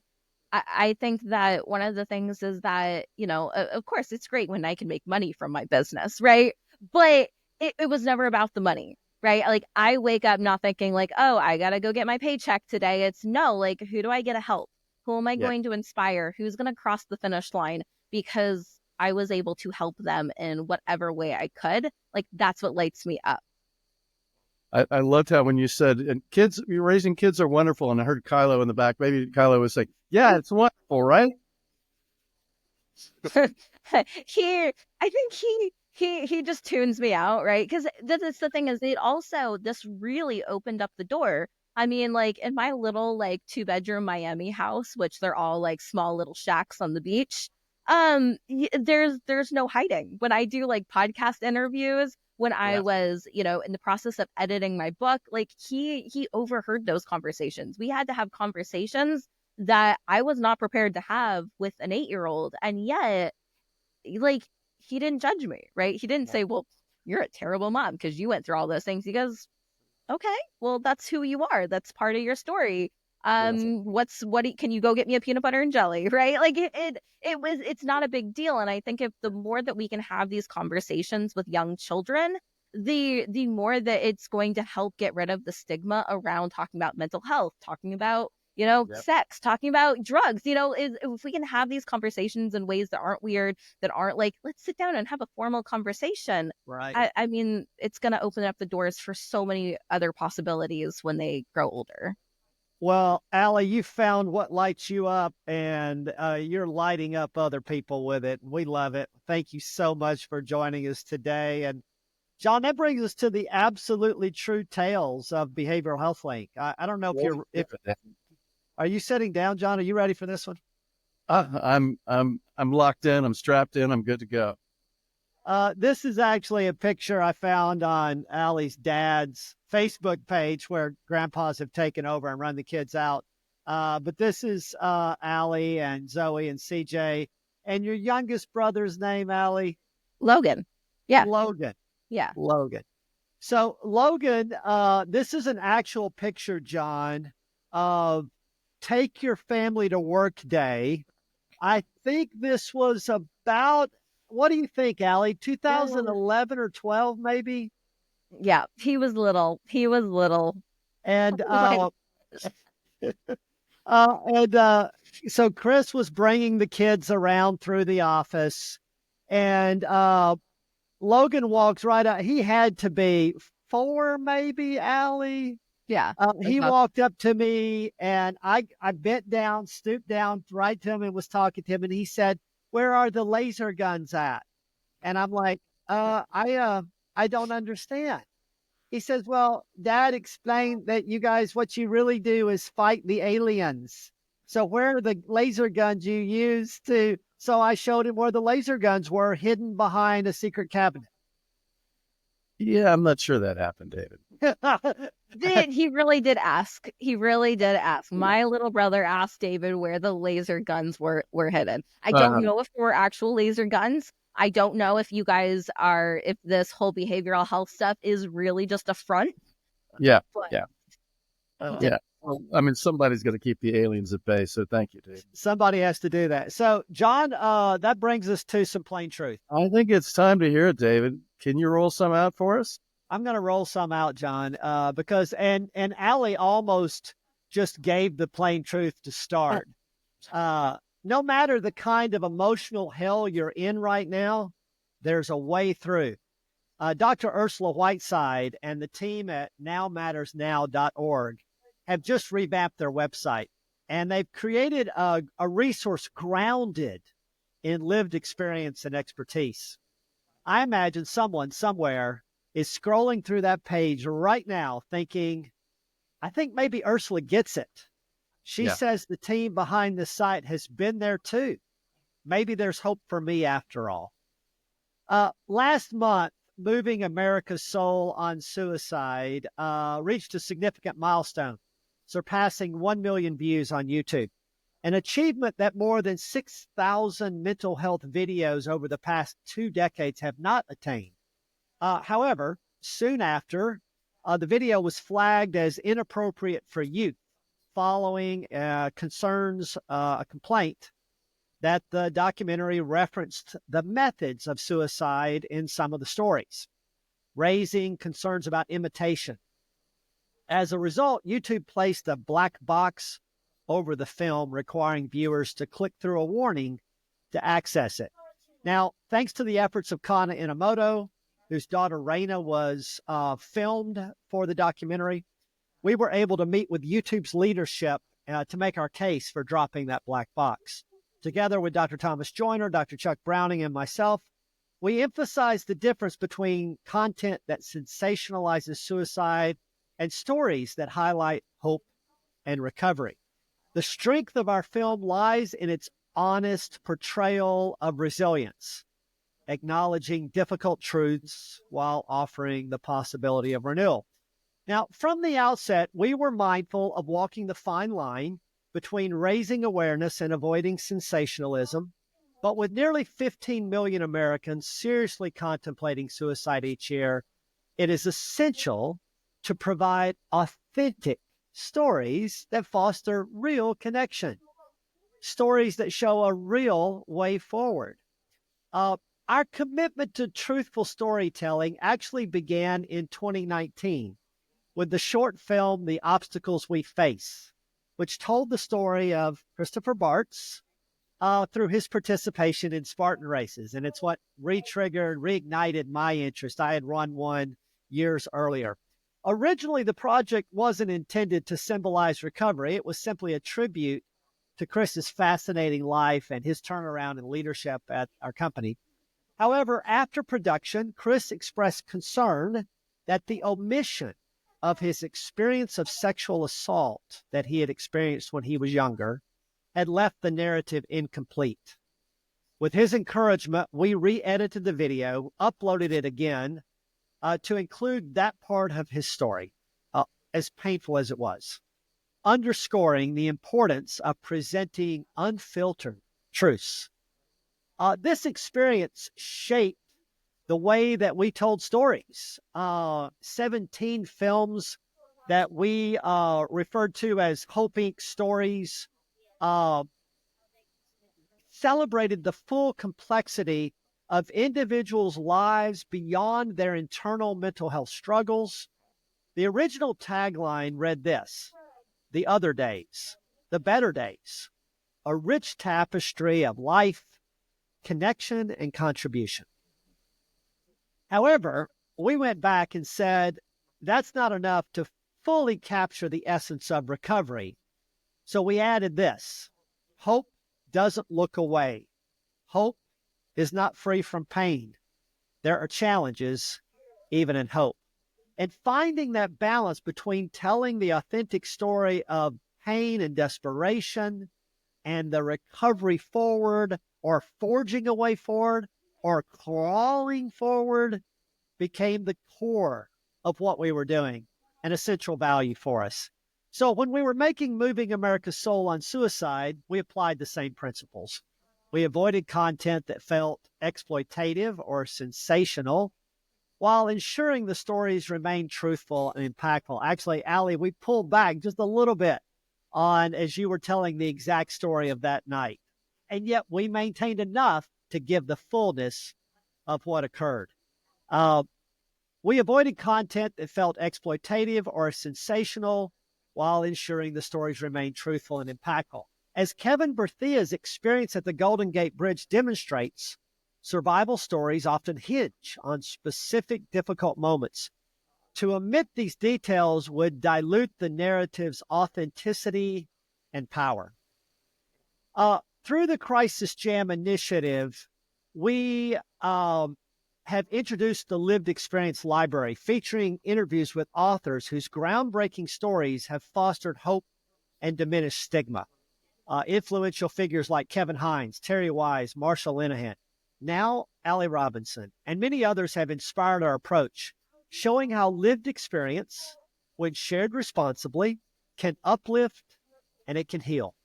I think that one of the things is that, of course, it's great when I can make money from my business, right? But it was never about the money, right? Like, I wake up not thinking like, oh, I got to go get my paycheck today. It's no, like, who do I get to help? Who am I going to inspire? Who's going to cross the finish line? Because I was able to help them in whatever way I could. Like, that's what lights me up. I loved how when you said, and kids, you're raising kids are wonderful. And I heard Kylo in the back, maybe Kylo was saying, yeah, it's wonderful, right? I think he just tunes me out, right? Because that's the thing is this really opened up the door. I mean, like, in my little, like, 2-bedroom Miami house, which they're all like small little shacks on the beach. There's no hiding. When I do like podcast interviews, when I was, in the process of editing my book, like, he overheard those conversations. We had to have conversations that I was not prepared to have with an 8-year-old. And yet, like, he didn't judge me, right? He didn't say, well, you're a terrible mom because you went through all those things. He goes, okay, well, that's who you are. That's part of your story. Can you go get me a peanut butter and jelly, right? Like, it's not a big deal. And I think if the more that we can have these conversations with young children, the more that it's going to help get rid of the stigma around talking about mental health, talking about, sex, talking about drugs, if we can have these conversations in ways that aren't weird, that aren't like, let's sit down and have a formal conversation. Right. I mean, it's going to open up the doors for so many other possibilities when they grow older. Well, Allie, you found what lights you up, and you're lighting up other people with it. We love it. Thank you so much for joining us today. And John, that brings us to the absolutely true tales of Behavioral Health Link. I don't know if are you sitting down, John? Are you ready for this one? I'm locked in. I'm strapped in. I'm good to go. This is actually a picture I found on Allie's dad's Facebook page where grandpas have taken over and run the kids out. But this is Allie and Zoe and CJ. And your youngest brother's name, Allie? Logan. Yeah. Logan. Yeah. Logan. So Logan, this is an actual picture, John, of Take Your Family to Work Day. I think this was about, what do you think, Allie? 2011 or 12, maybe? Yeah, he was little. And so Chris was bringing the kids around through the office, and Logan walks right out. He had to be 4, maybe, Allie. Yeah. He That's walked up to me and I bent down, stooped down right to him and was talking to him. And he said, "Where are the laser guns at?" And I'm like, I don't understand. He says, "Well, Dad explained that you guys, what you really do is fight the aliens. So where are the laser guns you use to?" So I showed him where the laser guns were, hidden behind a secret cabinet. Yeah, I'm not sure that happened, David. He really did ask. He really did ask. My little brother asked David where the laser guns were hidden. I don't Uh-huh. know if there were actual laser guns. I don't know if if this whole behavioral health stuff is really just a front. Yeah, But yeah, he did. yeah. Well, I mean, somebody's going to keep the aliens at bay, so thank you, David. Somebody has to do that. So, John, that brings us to some plain truth. I think it's time to hear it, David. Can you roll some out for us? I'm going to roll some out, John, because and Allie almost just gave the plain truth to start. No matter the kind of emotional hell you're in right now, there's a way through. Dr. Ursula Whiteside and the team at nowmattersnow.org have just revamped their website, and they've created a resource grounded in lived experience and expertise. I imagine someone somewhere is scrolling through that page right now thinking, I think maybe Ursula gets it. She Yeah. says the team behind this site has been there too. Maybe there's hope for me after all. Last month, Moving America's Soul on Suicide reached a significant milestone, surpassing 1 million views on YouTube, an achievement that more than 6,000 mental health videos over the past 2 decades have not attained. However, soon after, the video was flagged as inappropriate for youth following a complaint that the documentary referenced the methods of suicide in some of the stories, raising concerns about imitation. As a result, YouTube placed a black box over the film, requiring viewers to click through a warning to access it. Now, thanks to the efforts of Kana Inamoto, whose daughter Reina was filmed for the documentary, we were able to meet with YouTube's leadership to make our case for dropping that black box. Together with Dr. Thomas Joyner, Dr. Chuck Browning, and myself, we emphasized the difference between content that sensationalizes suicide and stories that highlight hope and recovery. The strength of our film lies in its honest portrayal of resilience, acknowledging difficult truths while offering the possibility of renewal. Now, from the outset, we were mindful of walking the fine line between raising awareness and avoiding sensationalism. But with nearly 15 million Americans seriously contemplating suicide each year, it is essential to provide authentic stories that foster real connection, stories that show a real way forward. Our commitment to truthful storytelling actually began in 2019 with the short film, The Obstacles We Face, which told the story of Christopher Bartz through his participation in Spartan races. And it's what reignited my interest. I had run one years earlier. Originally, the project wasn't intended to symbolize recovery. It was simply a tribute to Chris's fascinating life and his turnaround in leadership at our company. However, after production, Chris expressed concern that the omission of his experience of sexual assault that he had experienced when he was younger had left the narrative incomplete. With his encouragement, we re-edited the video, uploaded it again to include that part of his story, as painful as it was, underscoring the importance of presenting unfiltered truths. This experience shaped the way that we told stories. 17 films that we referred to as Hope Inc. stories celebrated the full complexity of individuals' lives beyond their internal mental health struggles. The original tagline read this: the other days, the better days, a rich tapestry of life, connection, and contribution. However, we went back and said, that's not enough to fully capture the essence of recovery. So we added this: hope doesn't look away. Hope is not free from pain. There are challenges even in hope. And finding that balance between telling the authentic story of pain and desperation and the recovery forward, or forging a way forward, or crawling forward, became the core of what we were doing, an essential value for us. So when we were making Moving America's Soul on Suicide, we applied the same principles. We avoided content that felt exploitative or sensational, while ensuring the stories remained truthful and impactful. Actually, Allie, we pulled back just a little bit on as you were telling the exact story of that night. And yet we maintained enough to give the fullness of what occurred. We avoided content that felt exploitative or sensational while ensuring the stories remained truthful and impactful. As Kevin Berthia's experience at the Golden Gate Bridge demonstrates, survival stories often hinge on specific difficult moments. To omit these details would dilute the narrative's authenticity and power. Through the Crisis Jam initiative, we have introduced the Lived Experience Library, featuring interviews with authors whose groundbreaking stories have fostered hope and diminished stigma. Influential figures like Kevin Hines, Terry Wise, Marsha Linehan, now Allie Robinson, and many others have inspired our approach, showing how lived experience, when shared responsibly, can uplift and it can heal.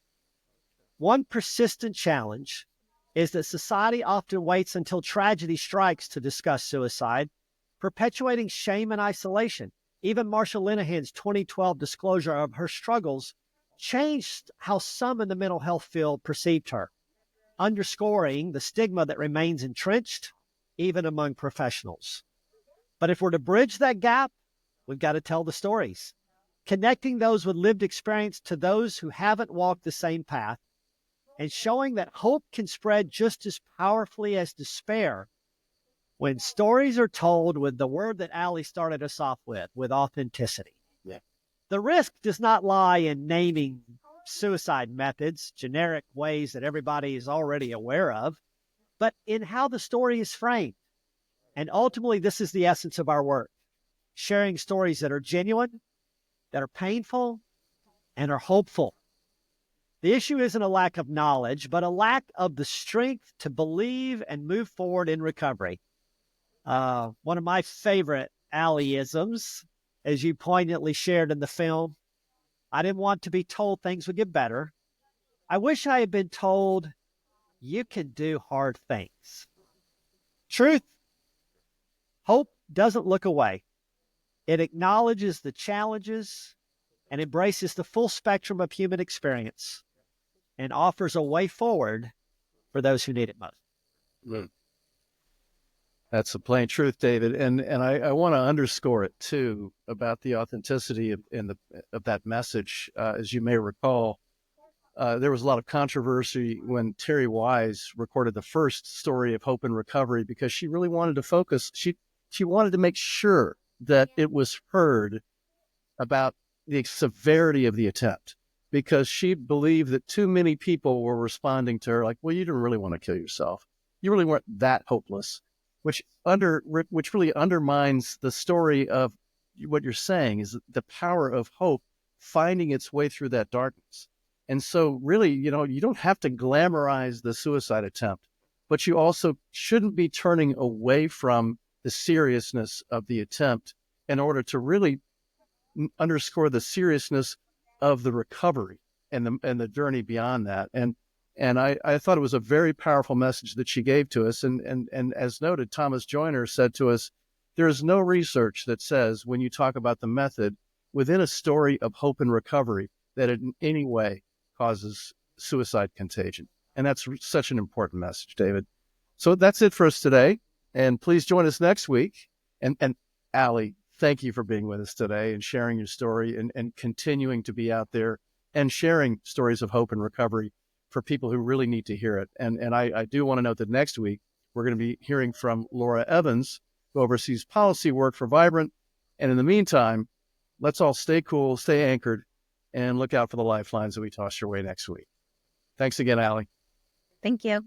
One persistent challenge is that society often waits until tragedy strikes to discuss suicide, perpetuating shame and isolation. Even Marsha Linehan's 2012 disclosure of her struggles changed how some in the mental health field perceived her, underscoring the stigma that remains entrenched even among professionals. But if we're to bridge that gap, we've got to tell the stories, connecting those with lived experience to those who haven't walked the same path, and showing that hope can spread just as powerfully as despair when stories are told with the word that Allie started us off with authenticity. Yeah. The risk does not lie in naming suicide methods, generic ways that everybody is already aware of, but in how the story is framed. And ultimately, this is the essence of our work: sharing stories that are genuine, that are painful, and are hopeful. The issue isn't a lack of knowledge, but a lack of the strength to believe and move forward in recovery. One of my favorite Allieisms, as you poignantly shared in the film: I didn't want to be told things would get better. I wish I had been told you can do hard things. Truth: hope doesn't look away. It acknowledges the challenges and embraces the full spectrum of human experience, and offers a way forward for those who need it most. Mm. That's the plain truth, David. And I want to underscore it, too, about the authenticity of that message. As you may recall, there was a lot of controversy when Terry Wise recorded the first story of hope and recovery, because she really wanted to focus. She wanted to make sure that it was heard about the severity of the attempt, because she believed that too many people were responding to her like, well, you didn't really want to kill yourself. You really weren't that hopeless, which really undermines the story of what you're saying is the power of hope finding its way through that darkness. And so really, you don't have to glamorize the suicide attempt, but you also shouldn't be turning away from the seriousness of the attempt in order to really underscore the seriousness of the recovery and the journey beyond that. And I thought it was a very powerful message that she gave to us. And as noted, Thomas Joyner said to us, there is no research that says when you talk about the method within a story of hope and recovery that it in any way causes suicide contagion. And that's such an important message, David. So that's it for us today. And please join us next week. And Allie, thank you for being with us today and sharing your story and continuing to be out there and sharing stories of hope and recovery for people who really need to hear it. And I do want to note that next week, we're going to be hearing from Laura Evans, who oversees policy work for Vibrant. And in the meantime, let's all stay cool, stay anchored, and look out for the lifelines that we toss your way next week. Thanks again, Allie. Thank you.